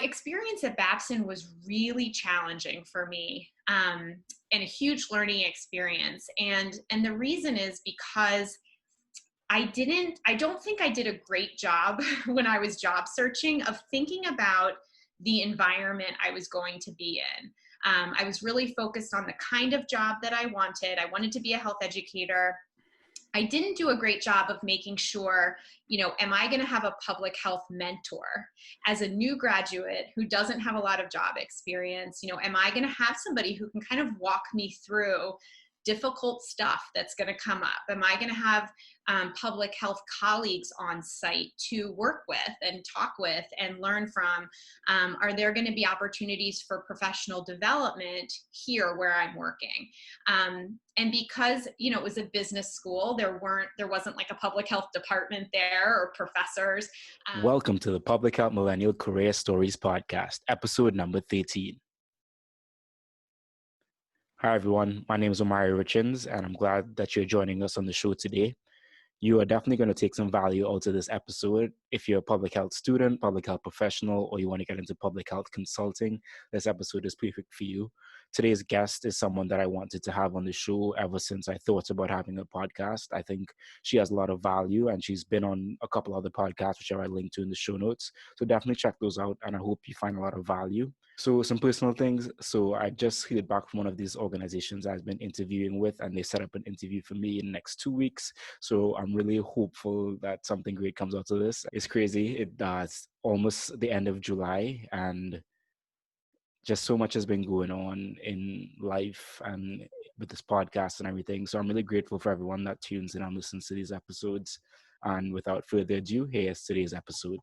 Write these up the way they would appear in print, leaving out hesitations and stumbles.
experience at Babson was really challenging for me, and a huge learning experience. And the reason is because I don't think I did a great job when I was job searching of thinking about the environment I was going to be in. I was really focused on the kind of job that I wanted. I wanted to be a health educator. I didn't do a great job of making sure, am I going to have a public health mentor as a new graduate who doesn't have a lot of job experience? Am I going to have somebody who can kind of walk me through difficult stuff that's going to come up? Am I going to have public health colleagues on site to work with and talk with and learn from? Are there going to be opportunities for professional development here where I'm working? And because, it was a business school, there wasn't like a public health department there or professors. Welcome to the Public Health Millennial Career Stories Podcast, episode number 13. Hi, everyone. My name is Omari Richins, and I'm glad that you're joining us on the show today. You are definitely going to take some value out of this episode. If you're a public health student, public health professional, or you want to get into public health consulting, this episode is perfect for you. Today's guest is someone that I wanted to have on the show ever since I thought about having a podcast. I think she has a lot of value, and she's been on a couple other podcasts, which I linked to in the show notes. So definitely check those out, and I hope you find a lot of value. So some personal things. So I just heard back from one of these organizations I've been interviewing with, and they set up an interview for me in the next 2 weeks. So I'm really hopeful that something great comes out of this. It's crazy. It's almost the end of July, and just so much has been going on in life and with this podcast and everything. So I'm really grateful for everyone that tunes in and listens to these episodes. And without further ado, here's today's episode.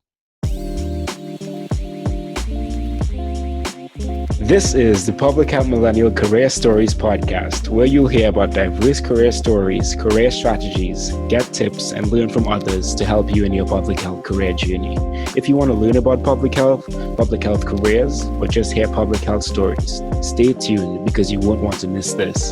This is the Public Health Millennial Career Stories Podcast, where you'll hear about diverse career stories, career strategies, get tips, and learn from others to help you in your public health career journey. If you want to learn about public health careers, or just hear public health stories, stay tuned because you won't want to miss this.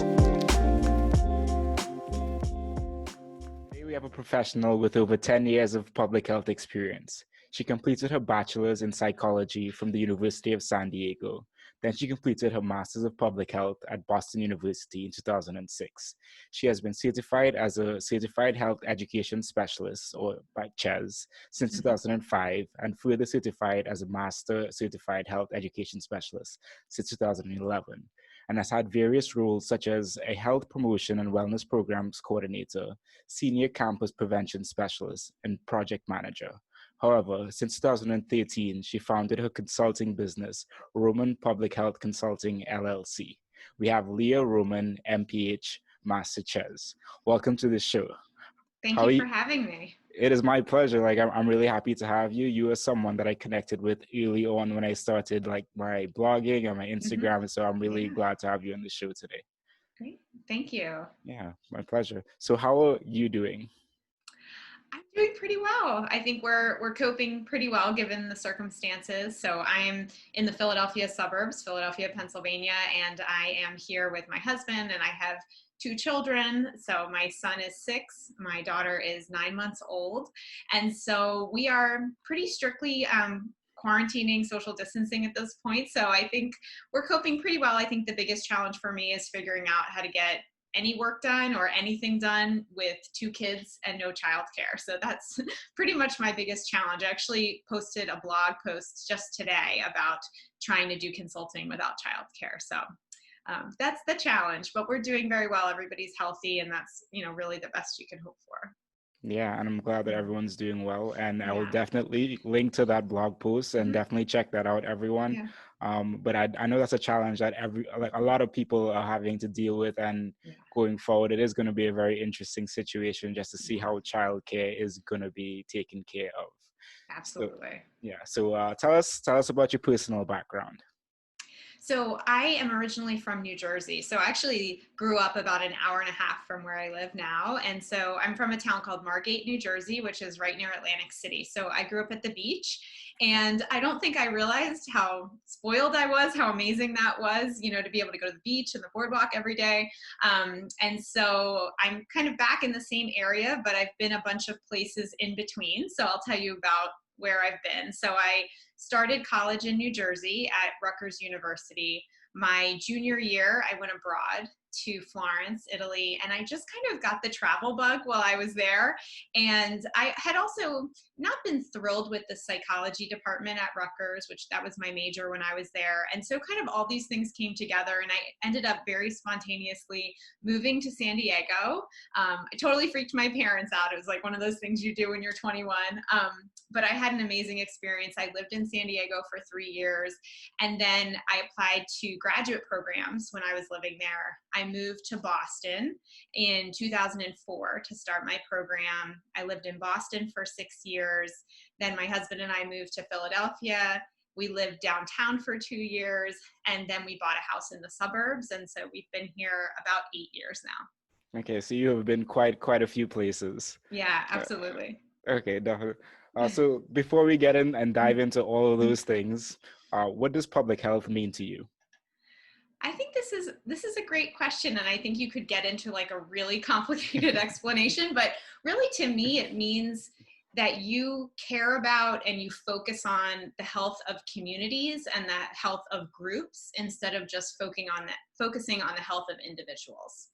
Today we have a professional with over 10 years of public health experience. She completed her bachelor's in psychology from the University of San Diego. Then she completed her Master's of Public Health at Boston University in 2006. She has been certified as a Certified Health Education Specialist, or by MCHES, since 2005, and further certified as a Master Certified Health Education Specialist since 2011, and has had various roles such as a Health Promotion and Wellness Programs Coordinator, Senior Campus Prevention Specialist, and Project Manager. However, since 2013, she founded her consulting business, Roman Public Health Consulting, LLC. We have Leah Roman, MPH MCHES. Welcome to the show. Thank you for having me. It is my pleasure. I'm really happy to have you. You are someone that I connected with early on when I started my blogging and my Instagram. So I'm really glad to have you on the show today. Great. Thank you. Yeah, my pleasure. So how are you doing? I'm doing pretty well. I think we're coping pretty well given the circumstances. So I'm in the Philadelphia suburbs, Philadelphia, Pennsylvania, and I am here with my husband, and I have 2 children. So my son is 6, my daughter is 9 months old. And so we are pretty strictly quarantining, social distancing at this point. So I think we're coping pretty well. I think the biggest challenge for me is figuring out how to get any work done or anything done with 2 kids and no childcare. So that's pretty much my biggest challenge. I actually posted a blog post just today about trying to do consulting without childcare. So that's the challenge, but we're doing very well. Everybody's healthy, and that's, really the best you can hope for. Yeah, and I'm glad that everyone's doing well, and I will definitely link to that blog post and definitely check that out, everyone. Yeah. But I know that's a challenge that a lot of people are having to deal with, and going forward, it is going to be a very interesting situation just to see how childcare is going to be taken care of. Absolutely. So tell us about your personal background. So I am originally from New Jersey. So I actually grew up about an hour and a half from where I live now. And so I'm from a town called Margate, New Jersey, which is right near Atlantic City. So I grew up at the beach, and I don't think I realized how spoiled I was, how amazing that was, to be able to go to the beach and the boardwalk every day. And so I'm kind of back in the same area, but I've been a bunch of places in between. So I'll tell you about where I've been. So I started college in New Jersey at Rutgers University. My junior year, I went abroad to Florence, Italy, and I just kind of got the travel bug while I was there. And I had also not been thrilled with the psychology department at Rutgers, which that was my major when I was there. And so kind of all these things came together, and I ended up very spontaneously moving to San Diego. It totally freaked my parents out. It was like one of those things you do when you're 21. But I had an amazing experience. I lived in San Diego for 3 years, and then I applied to graduate programs when I was living there. I moved to Boston in 2004 to start my program. I lived in Boston for 6 years. Then my husband and I moved to Philadelphia. We lived downtown for 2 years, and then we bought a house in the suburbs. And so we've been here about 8 years now. Okay, so you have been quite a few places. Yeah, absolutely. Okay, definitely. So before we get in and dive into all of those things, what does public health mean to you? I think this is a great question, and I think you could get into like a really complicated explanation, but really to me it means that you care about and you focus on the health of communities and the health of groups instead of just focusing on the health of individuals.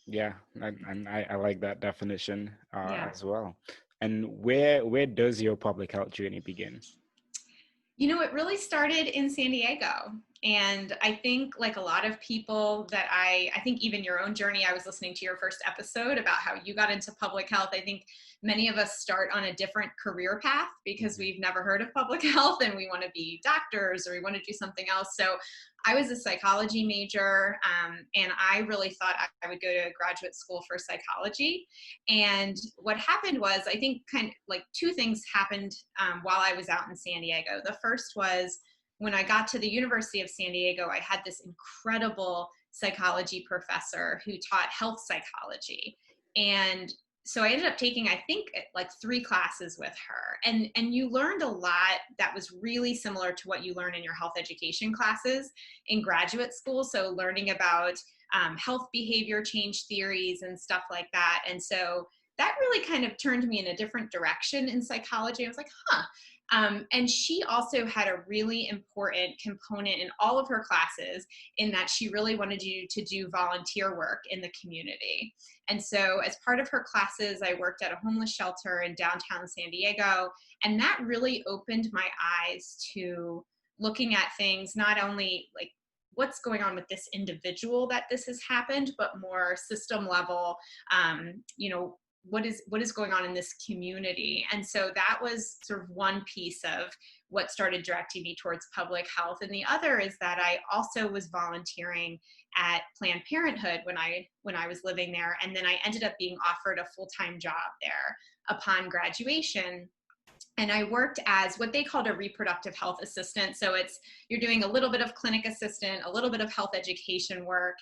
Yeah, and I like that definition Yeah. as well. And where does your public health journey begin? You know, it really started in San Diego. And I think like a lot of people that I think even your own journey, I was listening to your first episode about how you got into public health. I think many of us start on a different career path because we've never heard of public health and we want to be doctors or we want to do something else. So I was a psychology major, and I really thought I would go to graduate school for psychology. And what happened was, I think kind of like two things happened while I was out in San Diego. The first was when I got to the University of San Diego, I had this incredible psychology professor who taught health psychology. And so I ended up taking, I think, like 3 classes with her. And you learned a lot that was really similar to what you learn in your health education classes in graduate school. So learning about health behavior change theories and stuff like that. And so that really kind of turned me in a different direction in psychology. I was like, huh. And she also had a really important component in all of her classes in that she really wanted you to do volunteer work in the community. And so as part of her classes, I worked at a homeless shelter in downtown San Diego. And that really opened my eyes to looking at things, not only like what's going on with this individual that this has happened, but more system level, what is going on in this community. And so that was sort of one piece of what started directing me towards public health. And the other is that I also was volunteering at Planned Parenthood when I was living there. And then I ended up being offered a full-time job there upon graduation. And I worked as what they called a reproductive health assistant. So you're doing a little bit of clinic assistant, a little bit of health education work.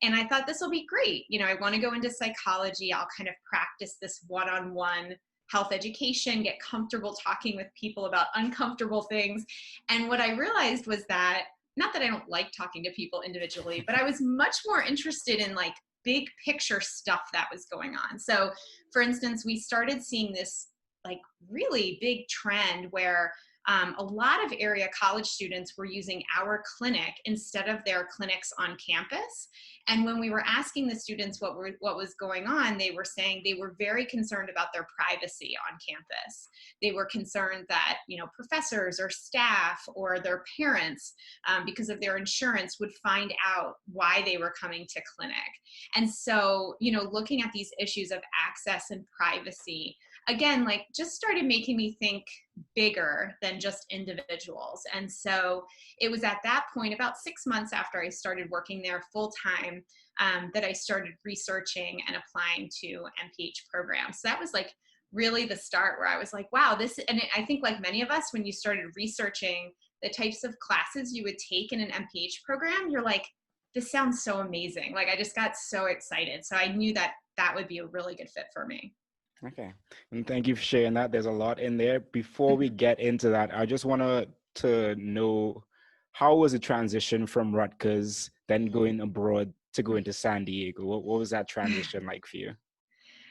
And I thought this will be great. You know, I want to go into psychology. I'll kind of practice this one-on-one health education, get comfortable talking with people about uncomfortable things. And what I realized was that, not that I don't like talking to people individually, but I was much more interested in like big picture stuff that was going on. So for instance, we started seeing this like really big trend where a lot of area college students were using our clinic instead of their clinics on campus. And when we were asking the students what was going on, they were saying they were very concerned about their privacy on campus. They were concerned that, professors or staff or their parents, because of their insurance, would find out why they were coming to clinic. And so, looking at these issues of access and privacy, again, like just started making me think bigger than just individuals. And so it was at that point, about 6 months after I started working there full time, that I started researching and applying to MPH programs. So that was like really the start where I was like, wow, and I think like many of us, when you started researching the types of classes you would take in an MPH program, you're like, this sounds so amazing. Like I just got so excited. So I knew that that would be a really good fit for me. Okay. And thank you for sharing that. There's a lot in there. Before we get into that, I just want to know, how was the transition from Rutgers, then going abroad to go into San Diego? What was that transition like for you?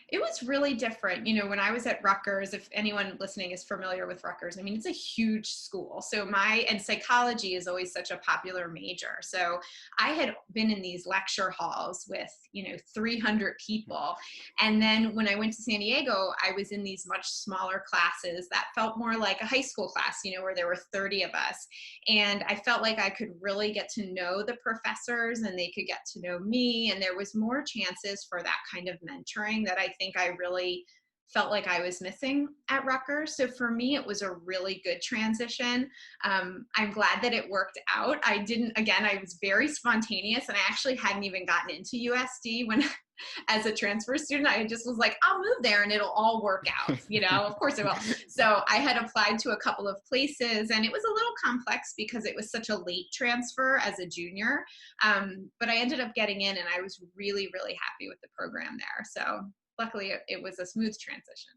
It was really different. You know, when I was at Rutgers, if anyone listening is familiar with Rutgers, I mean, it's a huge school. So and psychology is always such a popular major. So I had been in these lecture halls with, 300 people. And then when I went to San Diego, I was in these much smaller classes that felt more like a high school class, where there were 30 of us. And I felt like I could really get to know the professors and they could get to know me. And there was more chances for that kind of mentoring that I think I really felt like I was missing at Rutgers. So for me, it was a really good transition. I'm glad that it worked out. I was very spontaneous, and I actually hadn't even gotten into USD when as a transfer student. I just was like, I'll move there and it'll all work out, of course it will. So I had applied to a couple of places, and it was a little complex because it was such a late transfer as a junior. But I ended up getting in, and I was really, really happy with the program there. So luckily it was a smooth transition.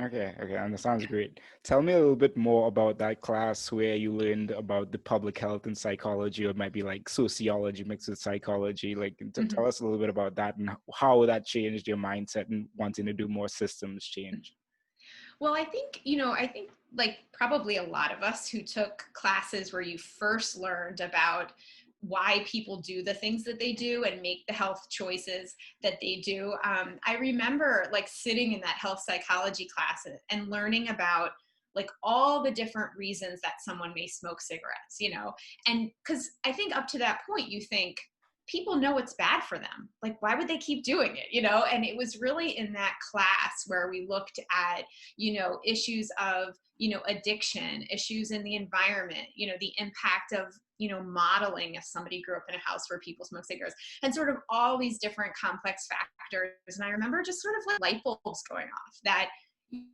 Okay, and that sounds great. Tell me a little bit more about that class where you learned about the public health and psychology, or it might be like sociology mixed with psychology. Like, tell us a little bit about that and how that changed your mindset and wanting to do more systems change. Well, I think like probably a lot of us who took classes where you first learned about why people do the things that they do and make the health choices that they do. I remember like sitting in that health psychology class and learning about like all the different reasons that someone may smoke cigarettes, and because I think up to that point, you think people know it's bad for them. Like, why would they keep doing it? And it was really in that class where we looked at, issues of, addiction, issues in the environment, the impact of, modeling if somebody grew up in a house where people smoke cigarettes, and sort of all these different complex factors. And I remember just sort of like light bulbs going off that,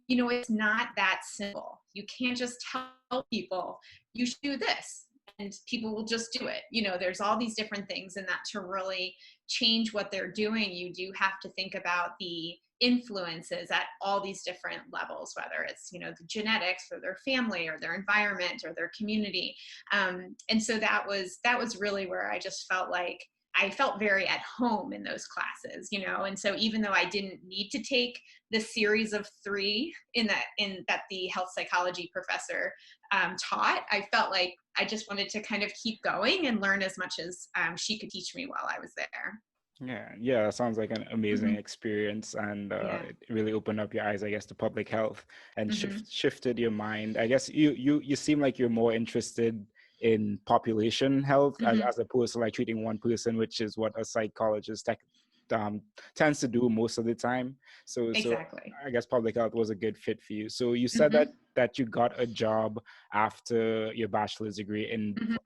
it's not that simple. You can't just tell people you should do this and people will just do it. There's all these different things, and that to really change what they're doing, you do have to think about the influences at all these different levels, whether it's, the genetics or their family or their environment or their community. And so that was really where I just felt like I felt very at home in those classes, and so even though I didn't need to take the series of 3 that the health psychology professor taught, I felt like I just wanted to kind of keep going and learn as much as she could teach me while I was there. Yeah, that sounds like an amazing experience, and it really opened up your eyes, I guess, to public health and shifted your mind. I guess you seem like you're more interested in population health as opposed to like treating one person, which is what a psychologist tends to do most of the time. So Exactly. I guess public health was a good fit for you. So you said that you got a job after your bachelor's degree in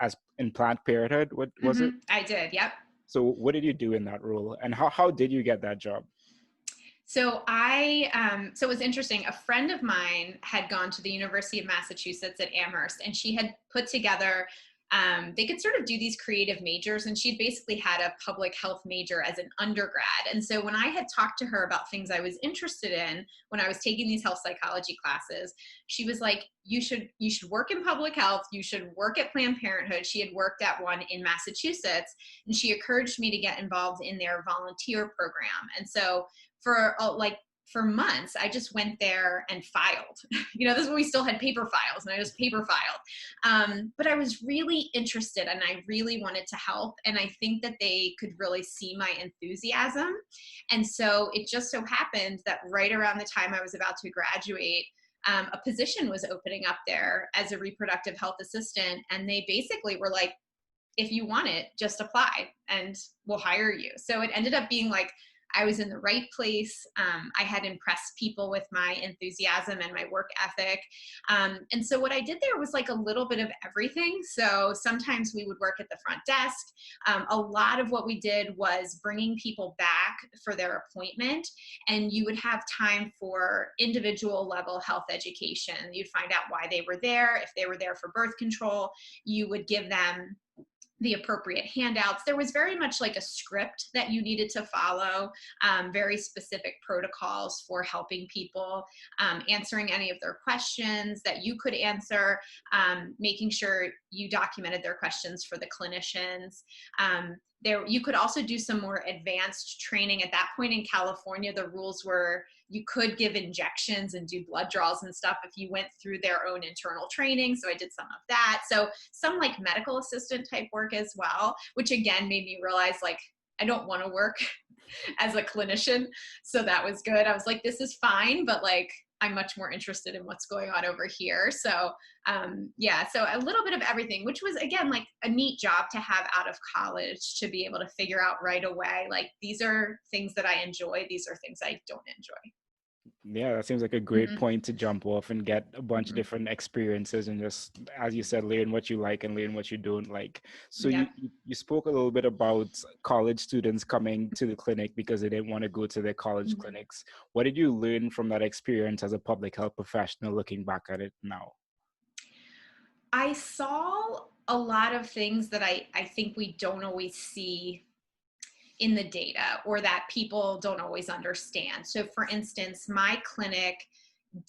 Planned Parenthood. What was it? I did. Yep. So what did you do in that role, and how did you get that job? So so it was interesting. A friend of mine had gone to the University of Massachusetts at Amherst, and she had put together, they could sort of do these creative majors, and she'd basically had a public health major as an undergrad. And so when I had talked to her about things I was interested in when I was taking these health psychology classes, she was like, you should work in public health. You should work at Planned Parenthood. She had worked at one in Massachusetts, and she encouraged me to get involved in their volunteer program. And so for months, I just went there and filed. This is when we still had paper files, and I just paper filed. But I was really interested, and I really wanted to help. And I think that they could really see my enthusiasm. And so it just so happened that right around the time I was about to graduate, a position was opening up there as a reproductive health assistant. And they basically were like, if you want it, just apply and we'll hire you. So it ended up being like, I was in the right place. I had impressed people with my enthusiasm and my work ethic. And so what I did there was like a little bit of everything. So sometimes we would work at the front desk. A lot of what we did was bringing people back for their appointment, and you would have time for individual level health education. You'd find out why they were there. If they were there for birth control, you would give them the appropriate handouts. There was very much like a script that you needed to follow, very specific protocols for helping people, answering any of their questions that you could answer, making sure you documented their questions for the clinicians. you could also do some more advanced training. At that point in California, the rules were you could give injections and do blood draws and stuff if you went through their own internal training. So I did some of that. So some like medical assistant type work as well, which again made me realize like I don't want to work as a clinician. So that was good. I was like, this is fine, but like I'm much more interested in what's going on over here. So yeah, so a little bit of everything, which was again like a neat job to have out of college, to be able to figure out right away, like these are things that I enjoy, these are things I don't enjoy. Yeah, that seems like a great point to jump off and get a bunch of different experiences and just, as you said, learn what you like and learn what you don't like. So Yep. you spoke a little bit about college students coming to the clinic because they didn't want to go to their college clinics. What did you learn from that experience as a public health professional looking back at it now? I saw a lot of things that I think we don't always see in the data, or that people don't always understand. So for instance, my clinic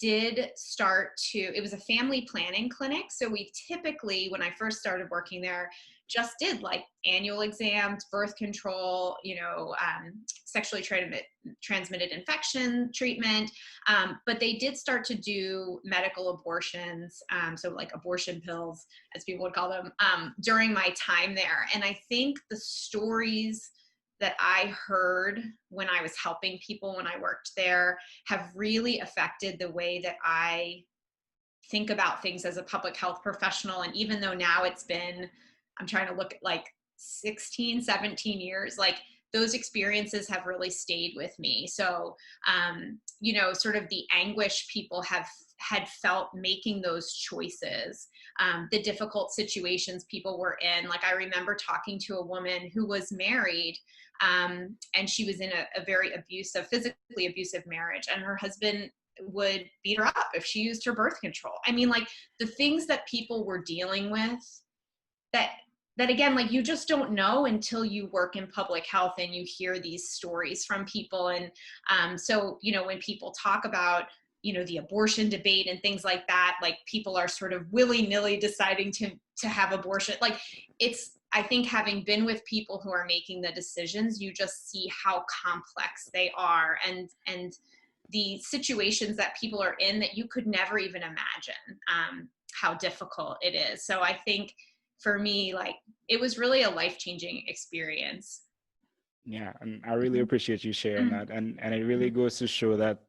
did start to, it was a family planning clinic. So we typically, when I first started working there, just did like annual exams, birth control, sexually transmitted infection treatment. But they did start to do medical abortions. So like abortion pills, as people would call them, during my time there. And I think the stories that I heard when I was helping people when I worked there have really affected the way that I think about things as a public health professional. And even though now it's been, I'm trying to look at like 16, 17 years, like those experiences have really stayed with me. So, sort of the anguish people had felt making those choices, the difficult situations people were in. Like I remember talking to a woman who was married, and she was in a very physically abusive marriage, and her husband would beat her up if she used her birth control. I mean, like the things that people were dealing with that again, like you just don't know until you work in public health and you hear these stories from people. And so, when people talk about, the abortion debate and things like that, like people are sort of willy-nilly deciding to have abortion. Like I think having been with people who are making the decisions, you just see how complex they are and the situations that people are in that you could never even imagine how difficult it is. So I think for me, like it was really a life-changing experience. Yeah, and I really appreciate you sharing that. And it really goes to show that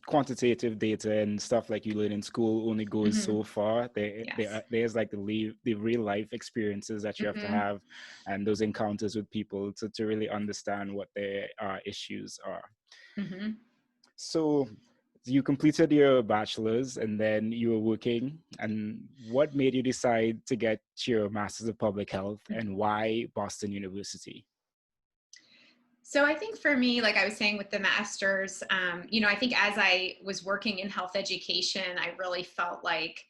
quantitative data and stuff like you learn in school only goes so far. There's like the real life experiences that you have to have, and those encounters with people to really understand what their issues are. So you completed your bachelor's and then you were working. And what made you decide to get your master's of public health, and why Boston University? So I think for me, like I was saying with the master's, I think as I was working in health education, I really felt like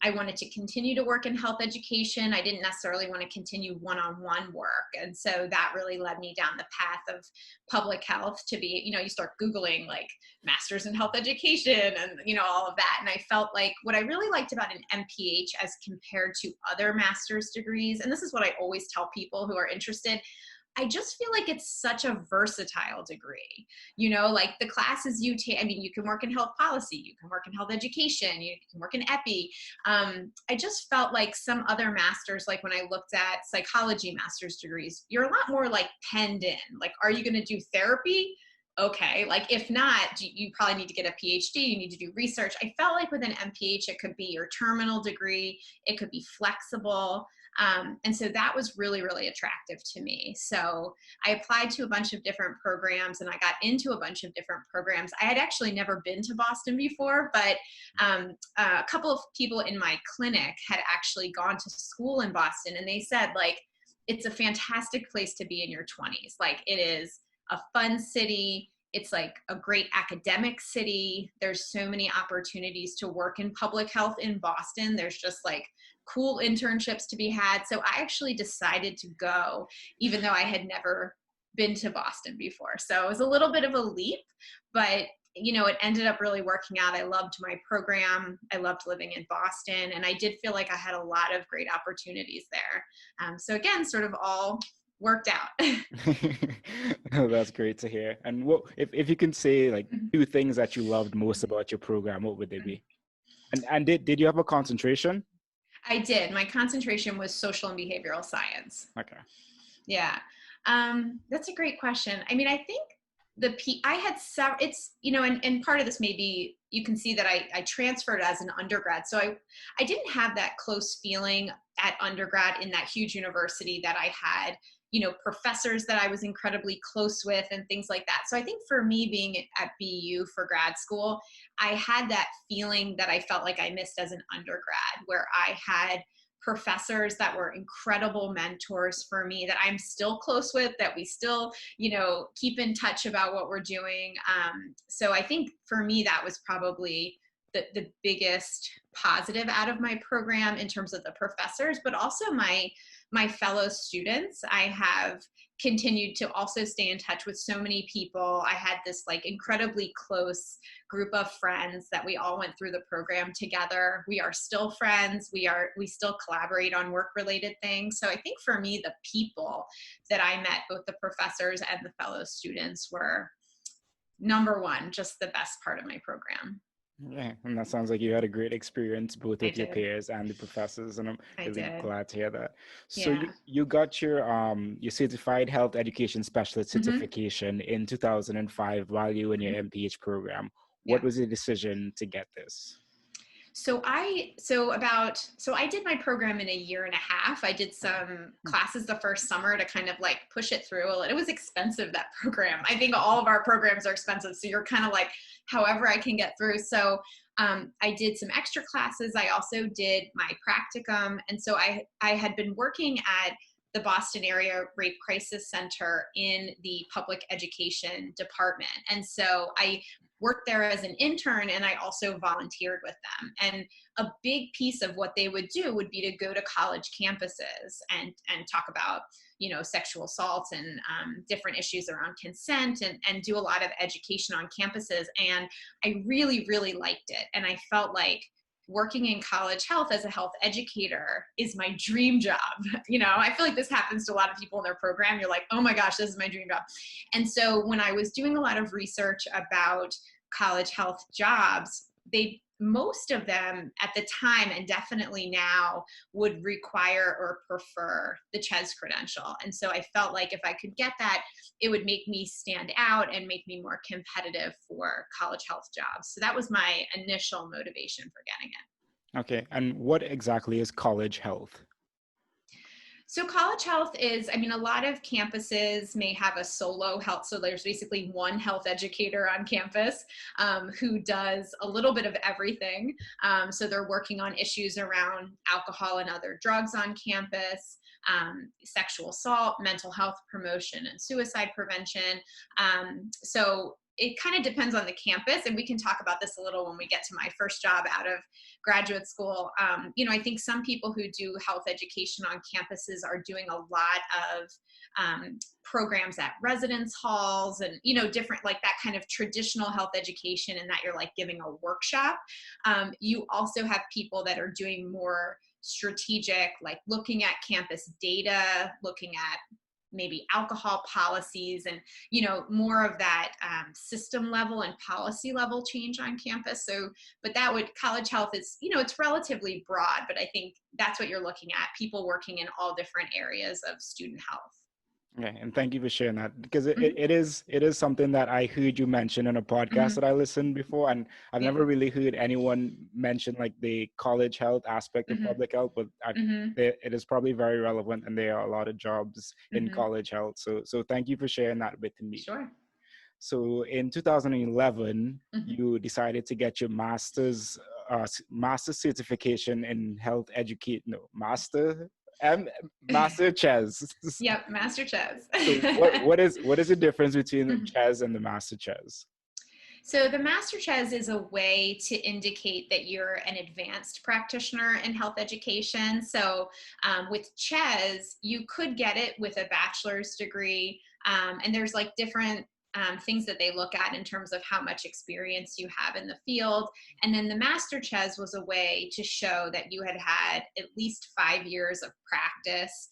I wanted to continue to work in health education. I didn't necessarily want to continue one-on-one work. And so that really led me down the path of public health to be, you start Googling like masters in health education and, all of that. And I felt like what I really liked about an MPH as compared to other master's degrees, and this is what I always tell people who are interested, I just feel like it's such a versatile degree, like the classes you take. I mean, you can work in health policy, you can work in health education, you can work in epi. I just felt like some other masters, like when I looked at psychology master's degrees, you're a lot more like penned in. Like, are you going to do therapy? Okay. Like if not, you probably need to get a PhD, you need to do research. I felt like with an MPH, it could be your terminal degree, it could be flexible. And so that was really, really attractive to me. So I applied to a bunch of different programs and I got into a bunch of different programs. I had actually never been to Boston before, but a couple of people in my clinic had actually gone to school in Boston, and they said like, it's a fantastic place to be in your 20s. Like it is a fun city. It's like a great academic city. There's so many opportunities to work in public health in Boston. There's just like cool internships to be had. So I actually decided to go, even though I had never been to Boston before. So it was a little bit of a leap, but it ended up really working out. I loved my program. I loved living in Boston, and I did feel like I had a lot of great opportunities there. So again, sort of all worked out. That's great to hear. And what if you can say like two things that you loved most about your program, what would they be? And did you have a concentration? I did. My concentration was social and behavioral science. Okay. Yeah. That's a great question. I mean, I think I had several, it's, you know, and part of this maybe you can see that I transferred as an undergrad. So I didn't have that close feeling at undergrad in that huge university that I had, you know, professors that I was incredibly close with and things like that. So I think for me being at BU for grad school, I had that feeling that I felt like I missed as an undergrad, where I had professors that were incredible mentors for me that I'm still close with, that we still, you know, keep in touch about what we're doing. So I think for me, that was probably the biggest positive out of my program in terms of the professors, but also my fellow students. I have continued to also stay in touch with so many people. I had this like incredibly close group of friends that we all went through the program together. We are still friends. We still collaborate on work related things. So I think for me, the people that I met, both the professors and the fellow students, were number one, just the best part of my program. Yeah, and that sounds like you had a great experience both with your did. peers and the professors, and I'm I really did. glad to hear that. So Yeah. you got your certified health education specialist certification in 2005 while you were in your MPH program. What Yeah. was your decision to get this? So I did my program in a year and a half. I did some classes the first summer to kind of like push it through. It was expensive, that program. I think all of our programs are expensive. So you're kind of like, however I can get through. So I did some extra classes. I also did my practicum. And so I had been working at the Boston area rape crisis center in the public education department. And so I worked there as an intern, and I also volunteered with them. And a big piece of what they would do would be to go to college campuses and talk about, you know, sexual assaults and different issues around consent, and do a lot of education on campuses. And I really, really liked it. And I felt like working in college health as a health educator is my dream job. You know, I feel like this happens to a lot of people in their program. You're like, oh my gosh, this is my dream job. And so when I was doing a lot of research about college health jobs, most of them at the time, and definitely now, would require or prefer the CHES credential. And so I felt like if I could get that, it would make me stand out and make me more competitive for college health jobs. So that was my initial motivation for getting it. Okay, and what exactly is college health? So college health is, I mean, a lot of campuses may have a solo health. So there's basically one health educator on campus who does a little bit of everything. So they're working on issues around alcohol and other drugs on campus, sexual assault, mental health promotion, and suicide prevention. So it kind of depends on the campus, and we can talk about this a little when we get to my first job out of graduate school. You know, I think some people who do health education on campuses are doing a lot of programs at residence halls and, you know, different, like that kind of traditional health education, and that you're like giving a workshop. You also have people that are doing more strategic, like looking at campus data, looking at maybe alcohol policies, and, you know, more of that system level and policy level change on campus. So, but college health is, you know, it's relatively broad, but I think that's what you're looking at, people working in all different areas of student health. Okay, and thank you for sharing that, because it is something that I heard you mention in a podcast that I listened before, and I've never really heard anyone mention like the college health aspect of public health, but it is probably very relevant, and there are a lot of jobs in college health. So thank you for sharing that with me. Sure. So in 2011, you decided to get your master's certification in health education. No, master CHES. Yep, Master CHES. So what is the difference between the CHES and the Master CHES? So the Master CHES is a way to indicate that you're an advanced practitioner in health education. So with CHES, you could get it with a bachelor's degree, and there's like different things that they look at in terms of how much experience you have in the field. And then the Master CHES was a way to show that you had had at least 5 years of practice,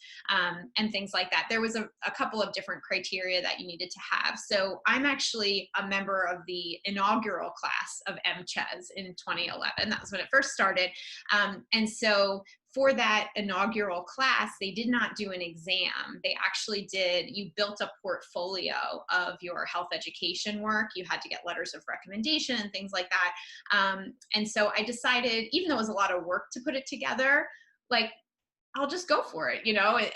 and things like that. There was a couple of different criteria that you needed to have. So I'm actually a member of the inaugural class of MCHES in 2011. That was when it first started. And so for that inaugural class, they did not do an exam. They actually you built a portfolio of your health education work. You had to get letters of recommendation and things like that. And so I decided, even though it was a lot of work to put it together, like, I'll just go for it,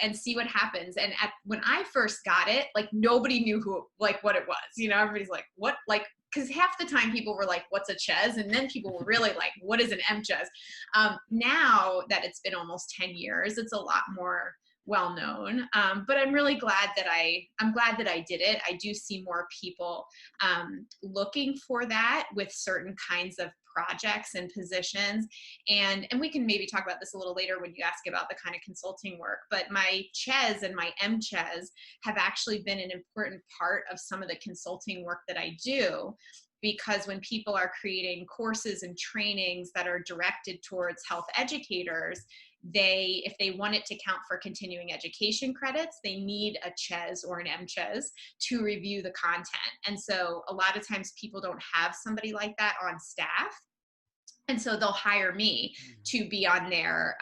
and see what happens. And when I first got it, like, nobody knew what it was, everybody's like, what, like, because half the time people were like, what's a CHES? And then people were really like, what is an MCHES? Now that it's been almost 10 years, it's a lot more well known. But I'm really glad that I'm glad that I did it. I do see more people looking for that with certain kinds of projects and positions. And we can maybe talk about this a little later when you ask about the kind of consulting work. But my CHES and my MCHES have actually been an important part of some of the consulting work that I do, because when people are creating courses and trainings that are directed towards health educators, if they want it to count for continuing education credits, they need a CHES or an MCHES to review the content. And so a lot of times people don't have somebody like that on staff. And so they'll hire me to be on their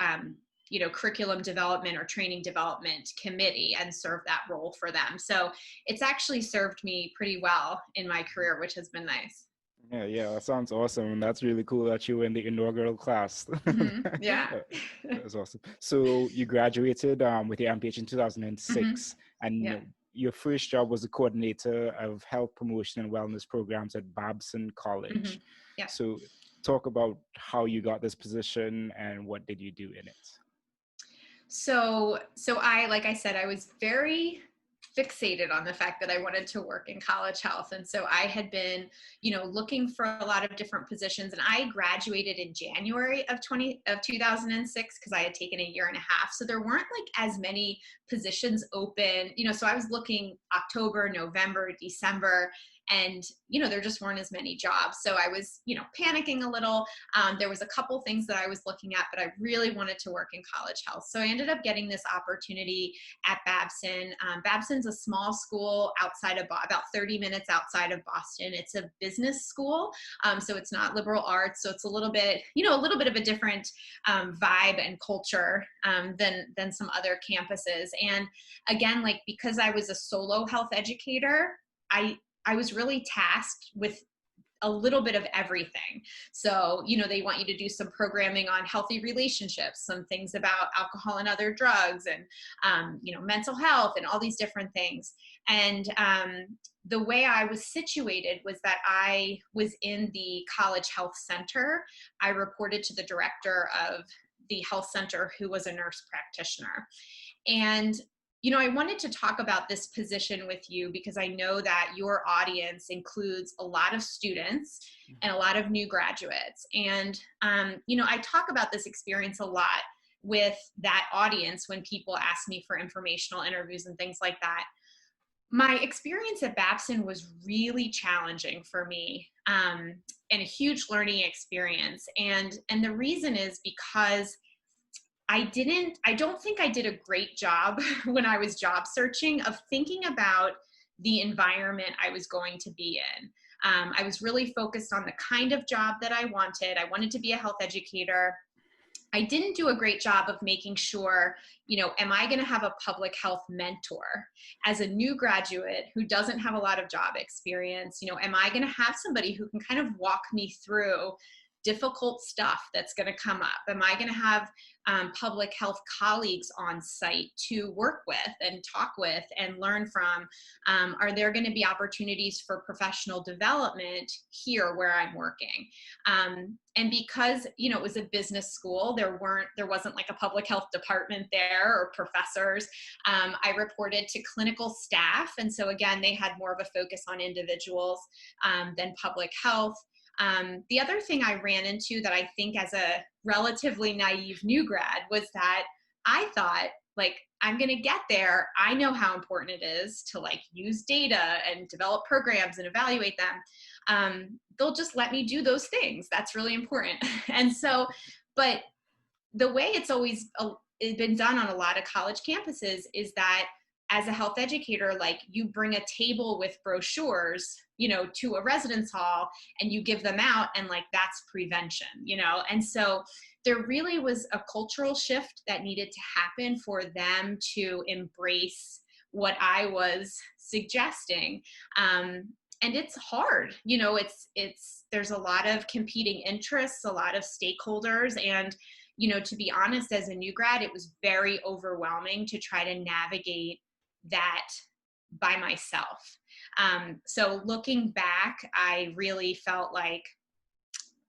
curriculum development or training development committee and serve that role for them. So it's actually served me pretty well in my career, which has been nice. Yeah, that sounds awesome. And that's really cool that you were in the inaugural class. Mm-hmm. Yeah. That's awesome. So you graduated with your MPH in 2006, and Yeah. your first job was the coordinator of health promotion and wellness programs at Babson College. Yeah. So talk about how you got this position and what did you do in it? So like I said, I was very fixated on the fact that I wanted to work in college health. And so I had been, looking for a lot of different positions, and I graduated in January of 2006 because I had taken a year and a half. So there weren't like as many positions open, so I was looking October, November, December, and, there just weren't as many jobs. So I was, panicking a little. There was a couple things that I was looking at, but I really wanted to work in college health. So I ended up getting this opportunity at Babson. Babson's a small school outside of about 30 minutes outside of Boston. It's a business school. So it's not liberal arts. So it's a little bit of a different vibe and culture than some other campuses. And again, like, because I was a solo health educator, I was really tasked with a little bit of everything. So, they want you to do some programming on healthy relationships, some things about alcohol and other drugs, and, mental health, and all these different things. And the way I was situated was that I was in the college health center. I reported to the director of the health center, who was a nurse practitioner. And I wanted to talk about this position with you because I know that your audience includes a lot of students and a lot of new graduates. And, I talk about this experience a lot with that audience when people ask me for informational interviews and things like that. My experience at Babson was really challenging for me, and a huge learning experience. And the reason is because I don't think I did a great job when I was job searching of thinking about the environment I was going to be in. I was really focused on the kind of job that I wanted. I wanted to be a health educator. I didn't do a great job of making sure, am I going to have a public health mentor as a new graduate who doesn't have a lot of job experience? Am I going to have somebody who can kind of walk me through difficult stuff that's going to come up? Am I going to have public health colleagues on site to work with and talk with and learn from? Are there going to be opportunities for professional development here where I'm working? And because, it was a business school, there wasn't like a public health department there or professors. I reported to clinical staff. And so again, they had more of a focus on individuals than public health. The other thing I ran into that I think as a relatively naive new grad was that I thought, like, I'm going to get there. I know how important it is to like use data and develop programs and evaluate them. They'll just let me do those things. That's really important. And so, but the way it's always been done on a lot of college campuses is that as a health educator, like you bring a table with brochures, to a residence hall and you give them out, and like that's prevention, and so there really was a cultural shift that needed to happen for them to embrace what I was suggesting. And it's hard, there's a lot of competing interests, a lot of stakeholders, and to be honest, as a new grad, it was very overwhelming to try to navigate that by myself. So looking back, I really felt like,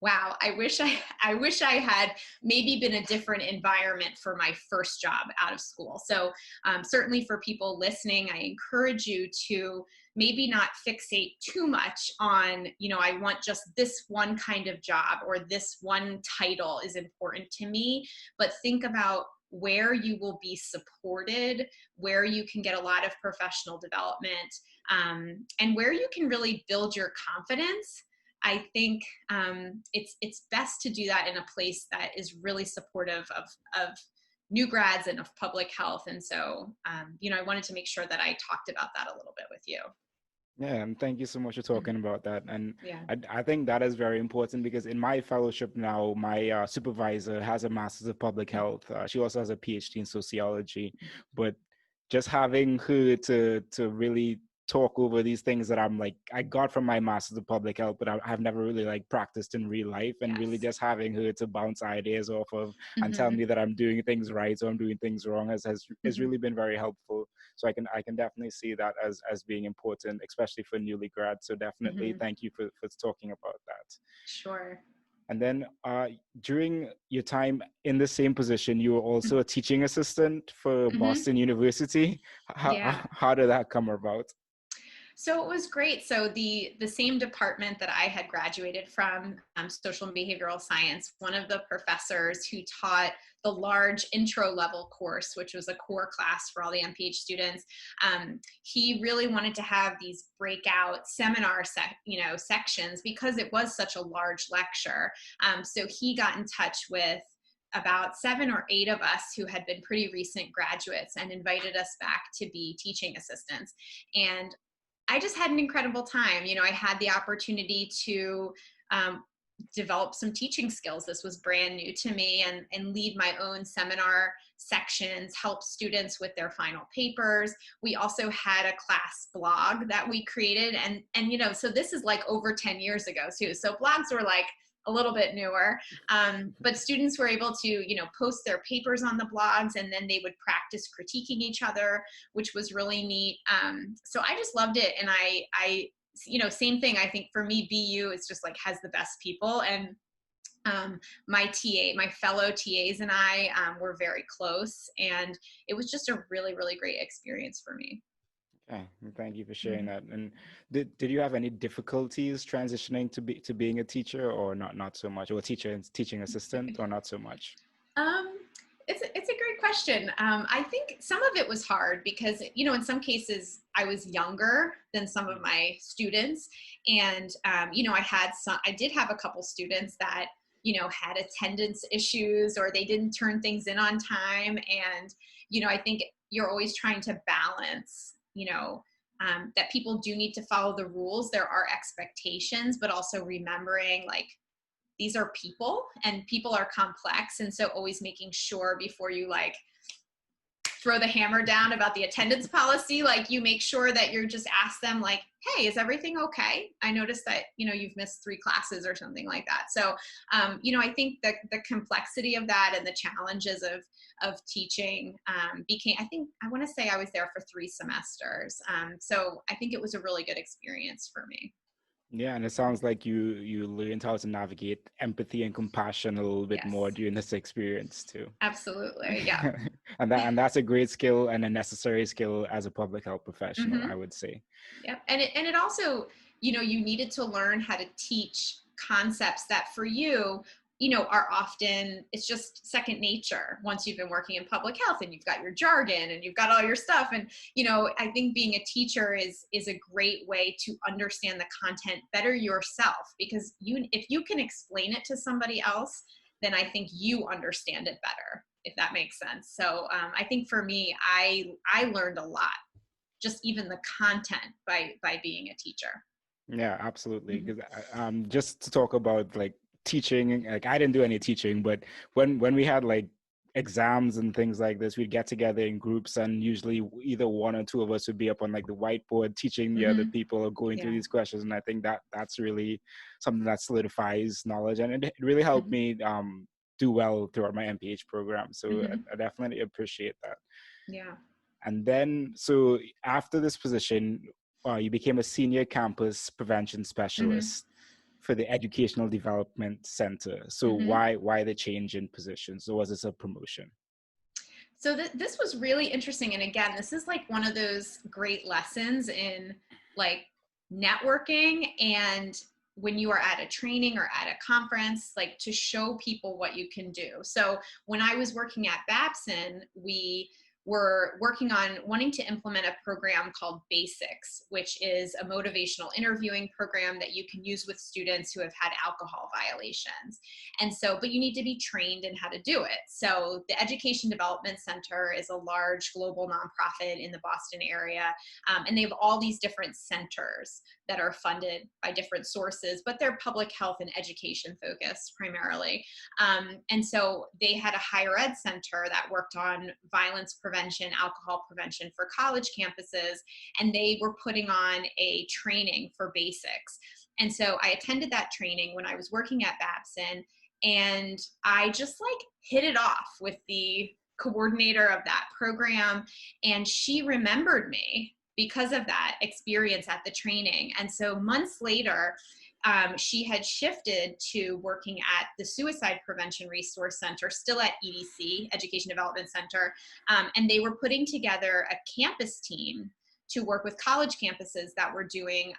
wow, I wish I had maybe been a different environment for my first job out of school. So certainly for people listening, I encourage you to maybe not fixate too much on, I want just this one kind of job or this one title is important to me, but think about where you will be supported, where you can get a lot of professional development, and where you can really build your confidence. I think it's best to do that in a place that is really supportive of new grads and of public health. And so, I wanted to make sure that I talked about that a little bit with you. Yeah, and thank you so much for talking about that. And Yeah. I think that is very important because in my fellowship now, my supervisor has a master's of public health. She also has a PhD in sociology, but just having her to really talk over these things that I got from my master's of public health, but I've never really like practiced in real life, and really just having her to bounce ideas off of and tell me that I'm doing things right or I'm doing things wrong has really been very helpful. So I can definitely see that as being important, especially for newly grads. So definitely thank you for talking about that. Sure. And then during your time in the same position, you were also a teaching assistant for Boston University. How did that come about? So it was great. So the same department that I had graduated from, social and behavioral science, one of the professors who taught the large intro level course, which was a core class for all the MPH students, he really wanted to have these breakout seminar sections because it was such a large lecture. So he got in touch with about 7 or 8 of us who had been pretty recent graduates and invited us back to be teaching assistants. And I just had an incredible time. I had the opportunity to develop some teaching skills. This was brand new to me, and lead my own seminar sections, help students with their final papers. We also had a class blog that we created. And so this is like over 10 years ago too. So blogs were like a little bit newer, but students were able to, post their papers on the blogs, and then they would practice critiquing each other, which was really neat. So I just loved it. And I same thing. I think for me, BU is just like has the best people, and my fellow TAs and I were very close, and it was just a really, really great experience for me. Okay, thank you for sharing that. And did you have any difficulties transitioning to being a teacher, or not so much, or teacher and teaching assistant, or not so much? It's a great question. I think some of it was hard because, in some cases I was younger than some of my students, and I did have a couple students that had attendance issues, or they didn't turn things in on time, and I think you're always trying to balance that people do need to follow the rules. There are expectations, but also remembering like these are people and people are complex. And so always making sure before you like throw the hammer down about the attendance policy, like you make sure that you're just ask them like, hey, is everything okay? I noticed that, you've missed 3 classes or something like that. So, I think that the complexity of that and the challenges of teaching I want to say I was there for 3 semesters. So I think it was a really good experience for me. Yeah, and it sounds like you learned how to navigate empathy and compassion a little bit more during this experience too. Absolutely, yeah. and that's a great skill and a necessary skill as a public health professional, I would say. Yep, and it also, you needed to learn how to teach concepts that for you are often, it's just second nature once you've been working in public health and you've got your jargon and you've got all your stuff. And, I think being a teacher is a great way to understand the content better yourself, because if you can explain it to somebody else, then I think you understand it better, if that makes sense. So I think for me, I learned a lot, just even the content by being a teacher. Yeah, absolutely. Mm-hmm. Because just to talk about like teaching, like I didn't do any teaching, but when we had like exams and things like this, we'd get together in groups, and usually either one or two of us would be up on like the whiteboard teaching the other Mm-hmm. people or going through Yeah. these questions. And I think that that's really something that solidifies knowledge, and it really helped Mm-hmm. me do well throughout my MPH program. So Mm-hmm. I definitely appreciate that. Yeah. And then, so after this position, you became a senior campus prevention Mm-hmm. specialist for the Educational Development Center. So Mm-hmm. why the change in positions? Or was this a promotion? So this was really interesting. And again, this is like one of those great lessons in like networking, and when you are at a training or at a conference, like to show people what you can do. So when I was working at Babson, we were working on wanting to implement a program called Basics, which is a motivational interviewing program that you can use with students who have had alcohol violations. And so, but you need to be trained in how to do it. So the Education Development Center is a large global nonprofit in the Boston area. And they have all these different centers that are funded by different sources, but they're public health and education focused primarily. And so they had a higher ed center that worked on violence prevention, alcohol prevention for college campuses, and they were putting on a training for basics. And so I attended that training when I was working at Babson, and I just like hit it off with the coordinator of that program, and she remembered me because of that experience at the training. And so months later, she had shifted to working at the Suicide Prevention Resource Center, still at EDC, Education Development Center, and they were putting together a campus team to work with college campuses that were doing